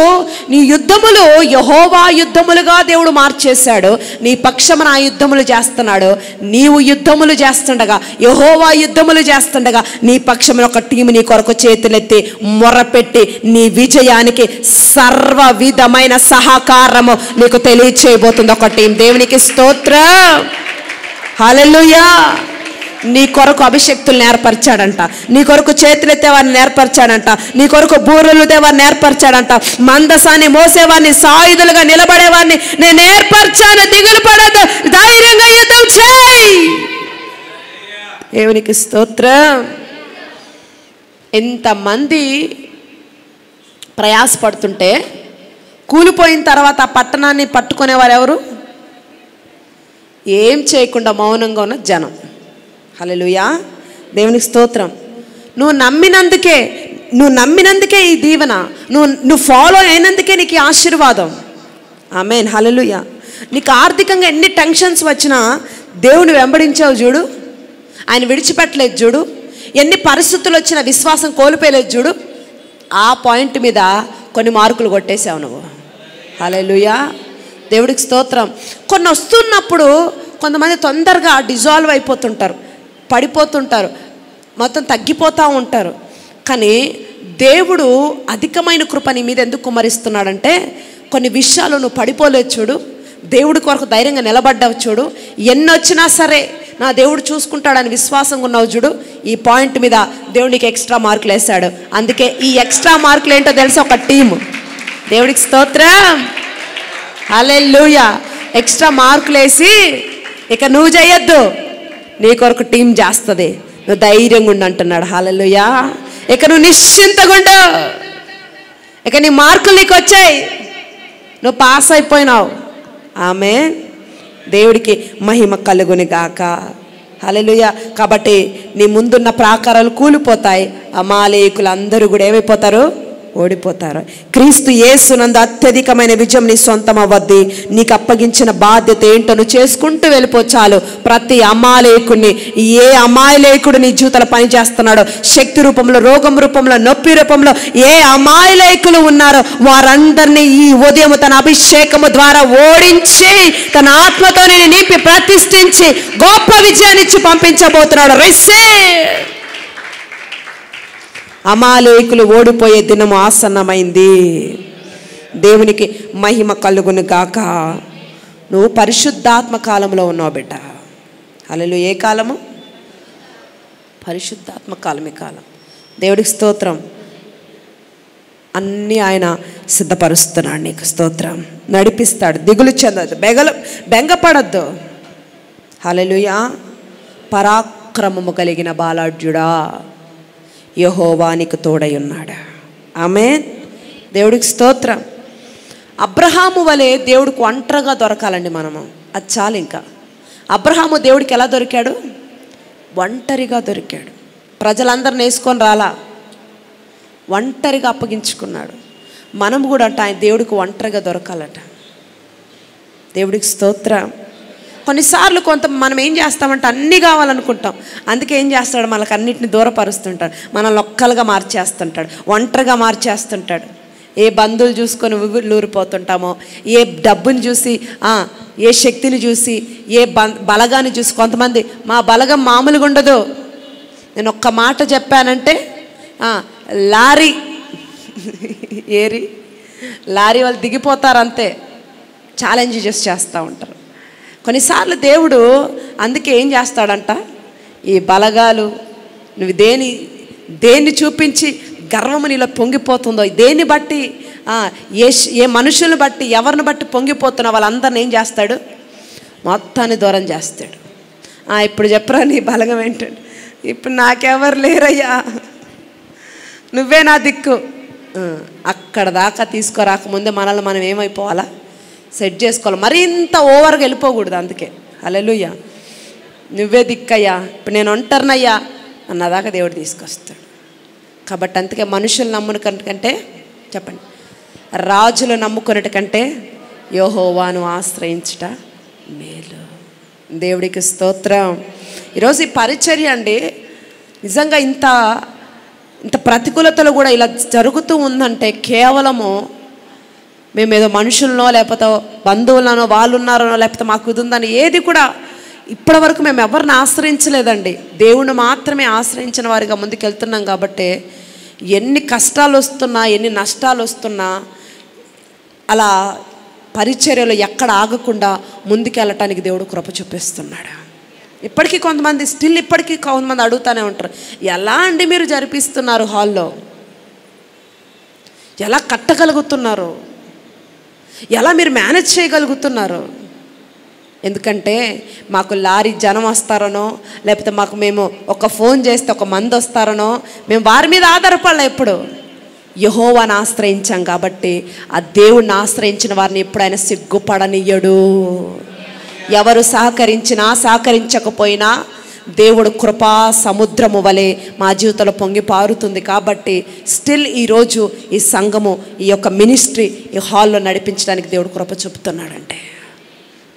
Speaker 1: నీ యుద్ధములు యెహోవా యుద్ధములుగా దేవుడు మార్చేశాడు. నీ పక్షమున ఆ యుద్ధములు చేస్తున్నాడు. నీవు యుద్ధములు చేస్తుండగా, యెహోవా యుద్ధములు చేస్తుండగా, నీ పక్షమున ఒక టీము నీ కొరకు చేతులెత్తి మొర్రపెట్టి నీ విజయానికి సర్వ విధమైన సహకారము నీకు తెలియచేయబోతుంది ఒక టీం. దేవునికి స్తోత్రం. హల్లెలూయా. నీ కొరకు అభిషక్తులు ఏర్పరిచాడంట, నీ కొరకు చేతులెత్తేవారిని ఏర్పరిచాడంట, నీ కొరకు బూరలు దేవారిని ఏర్పరిచాడంట, మందసాన్ని మోసేవారిని, సాయుధులుగా నిలబడేవారిని నేను ఏర్పరిచాను. దిగులు పడద్దు, ధైర్యంగా యుద్ధం చేయి. దేవునికి స్తోత్రం. ఎంతమంది ప్రయాసపడుతుంటే కూలిపోయిన తర్వాత ఆ పట్టణాన్ని పట్టుకునేవారు ఎవరు? ఏం చేయకుండా మౌనంగా ఉన్న జనం. హల్లెలూయా, దేవునికి స్తోత్రం. నువ్వు నమ్మినందుకే ఈ దీవెన, నువ్వు ఫాలో అయినందుకే నీకు ఈ ఆశీర్వాదం. ఆమేన్, హల్లెలూయా. నీకు ఆర్థికంగా ఎన్ని టెన్షన్స్ వచ్చినా దేవుని వెంబడించావు చూడు, ఆయన విడిచిపెట్టలేదు చూడు. ఎన్ని పరిస్థితులు వచ్చినా విశ్వాసం కోల్పోయలేదు చూడు. ఆ పాయింట్ మీద కొన్ని మార్కులు కొట్టేసావు నువ్వు. హల్లెలూయా, దేవుడికి స్తోత్రం. కొన్ని వస్తున్నప్పుడు కొంతమంది తొందరగా డిజాల్వ్ అయిపోతుంటారు, పడిపోతుంటారు, మొత్తం తగ్గిపోతూ ఉంటారు. కానీ దేవుడు అధికమైన కృప నీ మీద ఎందుకు కుమ్మరిస్తున్నాడంటే, కొన్ని విషయాలు నువ్వు పడిపోలేదు చూడు, దేవుడి కొరకు ధైర్యంగా నిలబడ్డావు చూడు. ఎన్నొచ్చినా సరే నా దేవుడు చూసుకుంటాడని విశ్వాసంగా ఉన్నావు చూడు. ఈ పాయింట్ మీద దేవుడికి ఎక్స్ట్రా మార్కులు వేశాడు. అందుకే ఈ ఎక్స్ట్రా మార్కులు ఏంటో తెలుసా? ఒక టీము. దేవుడికి స్తోత్రం, హల్లెలూయా. ఎక్స్ట్రా మార్కులు వేసి ఇక నువ్వు చేయొద్దు, నీ కొరకు టీం చేస్తుంది, నువ్వు ధైర్యంగా ఉండు అంటున్నాడు. హల్లెలూయా. ఇక నువ్వు నిశ్చింతగా ఉండు, ఇక నీ మార్కులు నీకు వచ్చాయి, నువ్వు పాస్ అయిపోయినావు. ఆమేన్, దేవుడికి మహిమ కలుగుని గాక. హల్లెలూయా. కాబట్టి నీ ముందున్న ప్రాకారాలు కూలిపోతాయి, అమాలేకులు అందరూ కూడా ఏమైపోతారు? ఓడిపోతారు. క్రీస్తు యేసునందు అత్యధికమైన విజయం నీ సొంతం అవ్వద్ది. నీకు అప్పగించిన బాధ్యత ఏంటో నువ్వు చేసుకుంటూ వెళ్ళిపోచాలు. ప్రతి అమాలేకుడిని, ఏ అమాయలేకుడు నీ జీవితంలో పనిచేస్తున్నాడో, శక్తి రూపంలో, రోగం రూపంలో, నొప్పి రూపంలో ఏ అమాయలేకులు ఉన్నారో వారందరినీ ఈ ఉదయం తన అభిషేకము ద్వారా ఓడించి తన ఆత్మతో నేను నింపి ప్రతిష్ఠించి గొప్ప విజయాన్ని ఇచ్చి పంపించబోతున్నాడు. రిసీవ్. అమాలేకులు ఓడిపోయే దినము ఆసన్నమైంది. దేవునికి మహిమ కలుగును గాక. నువ్వు పరిశుద్ధాత్మ కాలంలో ఉన్నావు బిడ్డ. హల్లెలూయా. ఏ కాలము? పరిశుద్ధాత్మ కాలమే కాలం. దేవుడికి స్తోత్రం. అన్నీ ఆయన సిద్ధపరుస్తున్నాడు నీకు. స్తోత్రం. నడిపిస్తాడు. దిగులు చెందద్దు, బెంగపడద్దు. హల్లెలూయా. పరాక్రమము కలిగిన బాలాఢ్యుడా, యెహోవా నీకు తోడై ఉన్నాడు. ఆమేన్, దేవుడికి స్తోత్రం. అబ్రహాము వలె దేవుడికి ఒంటరిగా దొరకాలండి మనము. అది చాలు. ఇంకా అబ్రహాము దేవుడికి ఎలా దొరికాడు? ఒంటరిగా దొరికాడు. ప్రజలందరిని వేసుకొని రాలా, ఒంటరిగా అప్పగించుకున్నాడు. మనం కూడా అంట ఆయన దేవుడికి ఒంటరిగా దొరకాలట. దేవుడికి స్తోత్రం. కొన్నిసార్లు మనం ఏం చేస్తామంటే అన్నీ కావాలనుకుంటాం. అందుకే ఏం చేస్తాడు? మనకు అన్నిటిని దూరపరుస్తుంటాడు, మనల్ని ఒక్కలుగా మార్చేస్తుంటాడు, ఒంటరిగా మార్చేస్తుంటాడు. ఏ బంధువులు చూసుకొని ఊరిపోతుంటామో, ఏ డబ్బుని చూసి, ఏ శక్తిని చూసి, ఏ బలగాన్ని చూసి. కొంతమంది మా బలగం మామూలుగా ఉండదు. నేను ఒక్క మాట చెప్పానంటే లారీ లారీ వాళ్ళు దిగిపోతారు అంతే. ఛాలెంజ్ చేస్తూ ఉంటారు. కొన్నిసార్లు దేవుడు అందుకే ఏం చేస్తాడంట, ఈ బలగాలు నువ్వు దేన్ని చూపించి గర్వము నీలో పొంగిపోతుందో, దేన్ని బట్టి ఏ మనుషులను బట్టి ఎవరిని బట్టి పొంగిపోతున్నా వాళ్ళందరిని ఏం చేస్తాడు? మొత్తాన్ని దూరం చేస్తాడు. ఇప్పుడు చెప్పరా నీ బలగం ఏంటంటే, ఇప్పుడు నాకెవరు లేరయ్యా, నువ్వే నా దిక్కు. అక్కడ దాకా తీసుకురాకముందే మనల్ని మనం ఏమైపోవాలా? సెట్ చేసుకోవాలి. మరి ఇంత ఓవర్గా వెళ్ళిపోకూడదు. అందుకే హల్లెలూయా, నువ్వే దిక్కయ్యా, ఇప్పుడు నేను ఒంటరినయ్యా అన్నదాకా దేవుడు తీసుకొస్తాడు. కాబట్టి అందుకే మనుషులు నమ్ముకున్నకంటే, చెప్పండి, రాజులు నమ్ముకున్నట్టుకంటే యెహోవాను ఆశ్రయించుట మేలు. దేవుడికి స్తోత్రం. ఈరోజు ఈ పరిచర్య అండి నిజంగా ఇంత ప్రతికూలతలు కూడా ఇలా జరుగుతూ ఉందంటే కేవలము మేమేదో మనుషులనో లేకపోతే బంధువులనో వాళ్ళు ఉన్నారనో లేకపోతే మాకు ఇది ఉందని ఏది కూడా ఇప్పటి వరకు మేము ఎవరిని ఆశ్రయించలేదండి. దేవుణ్ణి మాత్రమే ఆశ్రయించిన వారిగా ముందుకెళ్తున్నాం. కాబట్టి ఎన్ని కష్టాలు వస్తున్నా, ఎన్ని నష్టాలు వస్తున్నా అలా పరిచర్యలో ఎక్కడ ఆగకుండా ముందుకెళ్ళటానికి దేవుడు కృప చూపిస్తున్నాడు. ఇప్పటికీ కొంతమంది ఇప్పటికీ కొంతమంది అడుగుతూనే ఉంటారు, ఎలా అండి మీరు జరిపిస్తున్నారు హాల్లో, ఎలా కట్టగలుగుతున్నారు, ఎలా మీరు మేనేజ్ చేయగలుగుతున్నారు? ఎందుకంటే మాకు లారీ జనం వస్తారనో, లేకపోతే మేము ఒక ఫోన్ చేస్తే ఒక మంది వస్తారనో మేము వారి మీద ఆధారపడలే. ఎప్పుడు యెహోవాను ఆశ్రయించాం కాబట్టి ఆ దేవుణ్ణి ఆశ్రయించిన వారిని ఎప్పుడైనా సిగ్గుపడనియ్యడు. ఎవరు సహకరించినా సహకరించకపోయినా దేవుడు కృపా సముద్రము వలె మా జీవితంలో పొంగి పారుతుంది. కాబట్టి స్టిల్ ఈరోజు ఈ సంఘము, ఈ యొక్క మినిస్ట్రీ ఈ హాల్లో నడిపించడానికి దేవుడు కృప చూపుతున్నాడంటే,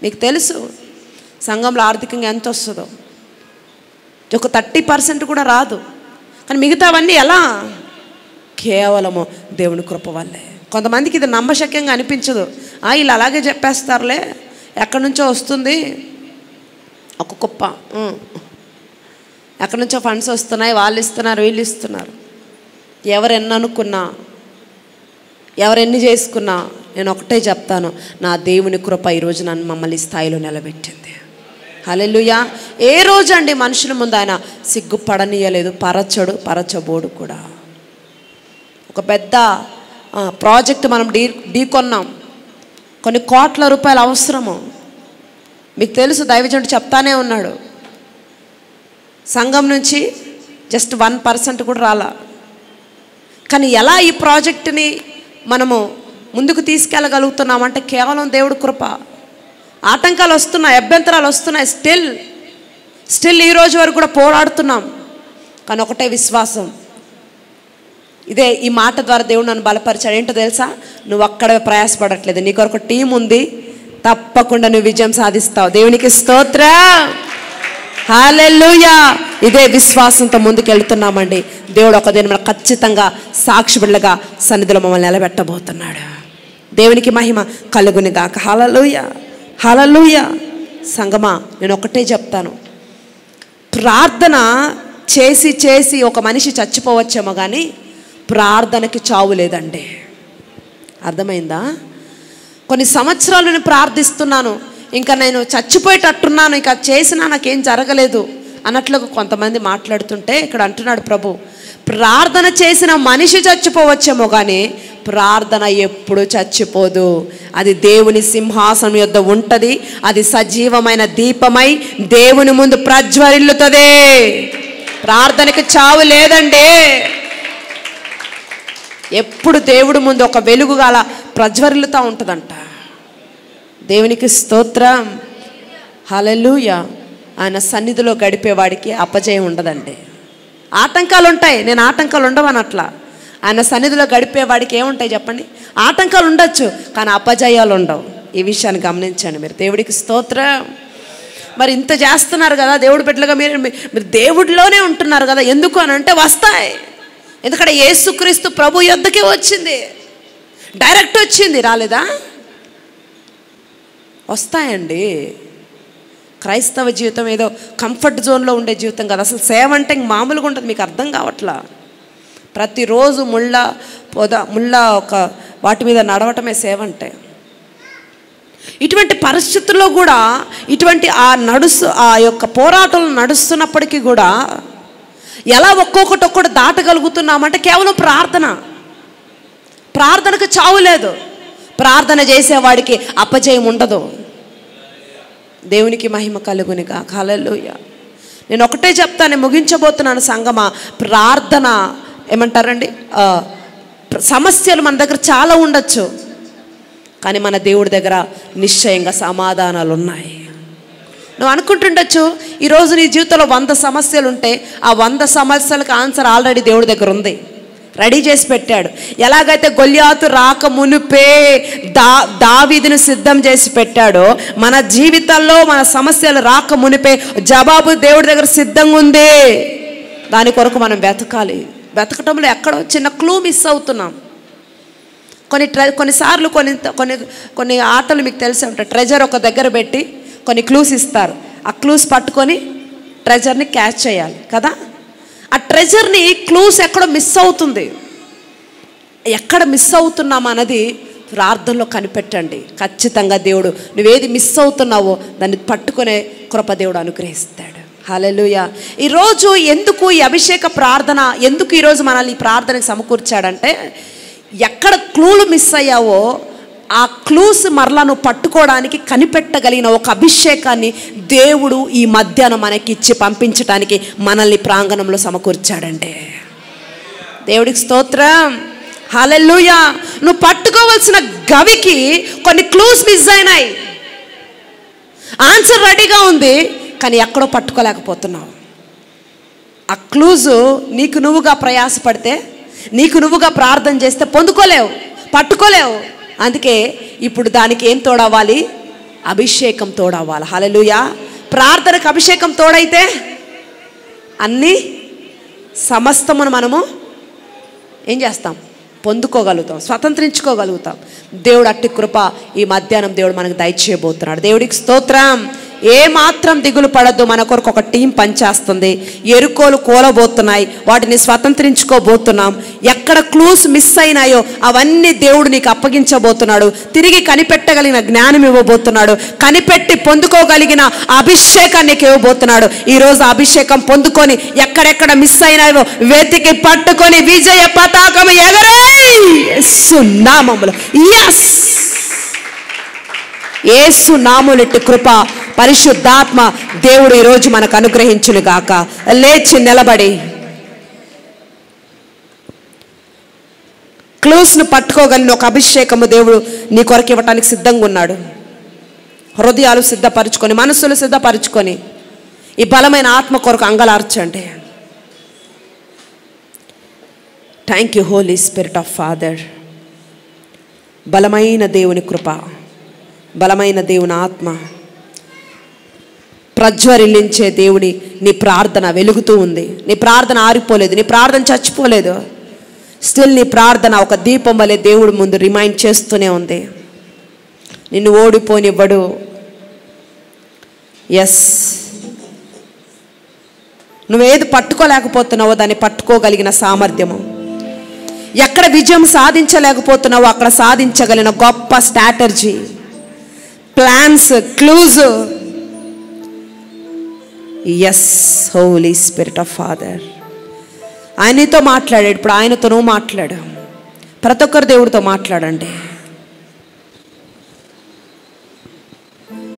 Speaker 1: మీకు తెలుసు సంఘంలో ఆర్థికంగా ఎంత వస్తుందో, ఒక 30% కూడా రాదు. కానీ మిగతావన్నీ ఎలా? కేవలము దేవుని కృప వల్లే. కొంతమందికి ఇది నమ్మశక్యంగా అనిపించదు. వీళ్ళు అలాగే చెప్పేస్తారులే, ఎక్కడి నుంచో వస్తుంది ఒక కుప్ప, ఎక్కడి నుంచో ఫండ్స్ వస్తున్నాయి, వాళ్ళు ఇస్తున్నారు వీళ్ళు ఇస్తున్నారు. ఎవరెన్ని అనుకున్నా ఎవరెన్ని చేసుకున్నా నేను ఒకటే చెప్తాను, నా దేవుని కృప ఈరోజు నన్ను మమ్మల్ని స్థాయిలో నిలబెట్టింది. హల్లెలూయా. ఏ రోజు అండి మనుషుల ముందు ఆయన సిగ్గుపడనీయలేదు, పరచబోడు కూడా. ఒక పెద్ద ప్రాజెక్ట్ మనం ఢీకొన్నాం, కొన్ని కోట్ల రూపాయలు అవసరము. మీకు తెలుసు, దైవజనుడు చెప్తానే ఉన్నాడు, సంఘం నుంచి జస్ట్ 1% కూడా రాలా. కానీ ఎలా ఈ ప్రాజెక్టుని మనము ముందుకు తీసుకెళ్ళగలుగుతున్నామంటే కేవలం దేవుడి కృప. ఆటంకాలు వస్తున్నాయి, అభ్యంతరాలు వస్తున్నాయి, స్టిల్ ఈ రోజు వరకు కూడా పోరాడుతున్నాం. కానీ ఒకటే విశ్వాసం, ఇదే ఈ మాట ద్వారా దేవుడు నన్ను బలపరిచాడు. ఏంటో తెలుసా? నువ్వు అక్కడే ప్రయాసపడట్లేదు, నీకు ఒక టీం ఉంది, తప్పకుండా నువ్వు విజయం సాధిస్తావు. దేవునికి స్తోత్రం, హల్లెలూయా. ఇదే విశ్వాసంతో ముందుకు వెళ్తున్నామండి. దేవుడు ఒక దినం ఖచ్చితంగా సాక్షి బిడ్డలుగా సన్నిధిలో మమ్మల్ని నిలబెట్టబోతున్నాడు. దేవునికి మహిమ కలుగుని గాక. హల్లెలూయా, హల్లెలూయా. సంగమా, నేను ఒకటే చెప్తాను, ప్రార్థన చేసి చేసి ఒక మనిషి చచ్చిపోవచ్చేమో కానీ ప్రార్థనకి చావు లేదండి. అర్థమైందా? కొన్ని సంవత్సరాలు నేను ప్రార్థిస్తున్నాను, ఇంకా నేను చచ్చిపోయేటట్టున్నాను, ఇంకా చేసినా నాకేం జరగలేదు అన్నట్లుగా కొంతమంది మాట్లాడుతుంటే ఇక్కడ అంటున్నాడు ప్రభు, ప్రార్థన చేసిన మనిషి చచ్చిపోవచ్చేమో కానీ ప్రార్థన ఎప్పుడు చచ్చిపోదు. అది దేవుని సింహాసనం యొద్ద ఉంటుంది, అది సజీవమైన దీపమై దేవుని ముందు ప్రజ్వరిల్లుతుంది. ప్రార్థనకి చావు లేదండి. ఎప్పుడు దేవుడి ముందు ఒక వెలుగు గల ప్రజ్వరిల్లుతూ ఉంటుందంట. దేవునికి స్తోత్రం, హల్లెలూయా. ఆయన సన్నిధిలో గడిపేవాడికి అపజయం ఉండదండి. ఆటంకాలు ఉంటాయి, నేను ఆటంకాలు ఉండవని అట్లా. ఆయన సన్నిధిలో గడిపేవాడికి ఏముంటాయి చెప్పండి? ఆటంకాలు ఉండొచ్చు, కానీ అపజయాలు ఉండవు. ఈ విషయాన్ని గమనించండి మీరు. దేవుడికి స్తోత్రం. మరి ఇంత చేస్తున్నారు కదా దేవుడి బిడ్డలుగా, మీరు దేవుడిలోనే ఉంటున్నారు కదా, ఎందుకు అని అంటే వస్తాయి. ఎందుకంటే యేసుక్రీస్తు ప్రభు యొద్దకే వచ్చింది, డైరెక్ట్ వచ్చింది, రాలేదా? వస్తాయండి. క్రైస్తవ జీవితం ఏదో కంఫర్ట్ జోన్లో ఉండే జీవితం కదా. అసలు సేవ అంటే మామూలుగా ఉంటుంది, మీకు అర్థం కావట్లా. ప్రతిరోజు ముళ్ళ ఒక వాటి మీద నడవటమే సేవ అంటే. ఇటువంటి పరిస్థితుల్లో కూడా ఇటువంటి ఆ యొక్క పోరాటాలు నడుస్తున్నప్పటికీ కూడా ఎలా ఒక్కొక్కటి దాటగలుగుతున్నామంటే కేవలం ప్రార్థనకు చావు లేదు. ప్రార్థన చేసేవాడికి అపజయం ఉండదు. దేవునికి మహిమ కలుగునిగా. హల్లెలూయా. నేను ఒకటే చెప్తాను, ముగించబోతున్నాను సంగమా. ప్రార్థన ఏమంటారండి, సమస్యలు మన దగ్గర చాలా ఉండొచ్చు, కానీ మన దేవుడి దగ్గర నిశ్చయంగా సమాధానాలు ఉన్నాయి. నువ్వు అనుకుంటుండొచ్చు ఈరోజు నీ జీవితంలో 100 సమస్యలు ఉంటే ఆ 100 సమస్యలకు ఆన్సర్ ఆల్రెడీ దేవుడి దగ్గర ఉంది, రెడీ చేసి పెట్టాడు. ఎలాగైతే గొల్యాతు రాక మునిపే దావీదును సిద్ధం చేసి పెట్టాడో, మన జీవితాల్లో మన సమస్యలు రాక మునిపే జవాబు దేవుడి దగ్గర సిద్ధంగా ఉంది. దాని కొరకు మనం వెతకాలి. వెతకటంలో ఎక్కడో చిన్న క్లూ మిస్ అవుతున్నాం. కొన్నిసార్లు కొన్ని ఆటలు మీకు తెలిసే ఉంటాయి. ట్రెజర్ ఒక దగ్గర పెట్టి కొన్ని క్లూస్ ఇస్తారు, ఆ క్లూస్ పట్టుకొని ట్రెజర్ని క్యాచ్ చేయాలి కదా. ఆ ట్రెజర్ని క్లూస్ ఎక్కడో మిస్ అవుతుంది. ఎక్కడ మిస్ అవుతున్నాం అన్నది ప్రార్థనలో కనిపెట్టండి. ఖచ్చితంగా దేవుడు నువ్వేది మిస్ అవుతున్నావో దాన్ని పట్టుకునే కృప దేవుడు అనుగ్రహిస్తాడు. హల్లెలూయా. ఈరోజు ఎందుకు ఈ అభిషేక ప్రార్థన, ఎందుకు ఈరోజు మనల్ని ఈ ప్రార్థనకు సమకూర్చాడంటే, ఎక్కడ క్లూలు మిస్ అయ్యావో ఆ క్లూస్ మరలా నువ్వు పట్టుకోవడానికి కనిపెట్టగలిగిన ఒక అభిషేకాన్ని దేవుడు ఈ మధ్యాహ్నం మనకి ఇచ్చి పంపించడానికి మనల్ని ప్రాంగణంలో సమకూర్చాడంటే దేవుడికి స్తోత్రం. హల్లెలూయా. నువ్వు పట్టుకోవాల్సిన గవికి కొన్ని క్లూస్ మిస్ అయినాయి. ఆన్సర్ రెడీగా ఉంది, కానీ ఎక్కడో పట్టుకోలేకపోతున్నావు. ఆ క్లూజు నీకు నువ్వుగా ప్రయాసపడితే, నీకు నువ్వుగా ప్రార్థన చేస్తే పొందుకోలేవు, పట్టుకోలేవు. అందుకే ఇప్పుడు దానికి ఏం తోడవ్వాలి? అభిషేకం తోడవ్వాలి. హల్లెలూయా. ప్రార్థనకు అభిషేకం తోడైతే అన్నీ సమస్తమును మనము ఏం చేస్తాం? పొందుకోగలుగుతాం, స్వతంత్రించుకోగలుగుతాం. దేవుడు అట్టి కృప ఈ మధ్యాహ్నం దేవుడు మనకు దయచేయబోతున్నాడు. దేవుడికి స్తోత్రం. ఏ మాత్రం దిగులు పడద్దు. మన కొరకు ఒక టీం పనిచేస్తుంది. ఎరుకోలు కూలబోతున్నాయి, వాటిని స్వతంత్రించుకోబోతున్నాం. ఎక్కడ క్లూస్ మిస్ అయినాయో అవన్నీ దేవుడు నీకు అప్పగించబోతున్నాడు. తిరిగి కనిపెట్టగలిగిన జ్ఞానం ఇవ్వబోతున్నాడు. కనిపెట్టి పొందుకోగలిగిన అభిషేకాన్ని నీకు ఇవ్వబోతున్నాడు. ఈరోజు అభిషేకం పొందుకొని ఎక్కడెక్కడ మిస్ అయినాయో వెతికి పట్టుకొని విజయ పతాకం ఎగరేయ్ యేసు నామములో. yes యేసు నామములెట్టి కృప పరిశుద్ధాత్మ దేవుడు ఈరోజు మనకు అనుగ్రహించును గాక. లేచి నిలబడి క్లూస్ను పట్టుకోగలిగిన ఒక అభిషేకము దేవుడు నీ కొరకు ఇవ్వటానికి సిద్ధంగా ఉన్నాడు. హృదయాలు సిద్ధపరచుకొని, మనస్సులు సిద్ధపరచుకొని ఈ బలమైన ఆత్మ కొరకు అంగలార్చండి. Thank you holy spirit of father. బలమైన దేవుని కృప, బలమైన దేవుని ఆత్మ, ప్రజ్వరిల్లించే దేవుని నీ ప్రార్థన వెలుగుతూ ఉంది. నీ ప్రార్థన ఆరిపోలేదు, నీ ప్రార్థన చచ్చిపోలేదు. స్టిల్ నీ ప్రార్థన ఒక దీపం వలె దేవుడి ముందు రిమైండ్ చేస్తూనే ఉంది. నిన్ను ఓడిపోనివ్వడు. ఎస్, నువ్వేది పట్టుకోలేకపోతున్నావో దాన్ని పట్టుకోగలిగిన సామర్థ్యము, ఎక్కడ విజయం సాధించలేకపోతున్నావో అక్కడ సాధించగలిగిన గొప్ప strategy, plans, clues. Yes Holy spirit of Father. ఆయనతో మాట్లాడాడు. ఇప్పుడు ఆయనతో నువ్వు మాట్లాడు. ప్రతి ఒక్కరు దేవుడితో మాట్లాడండి.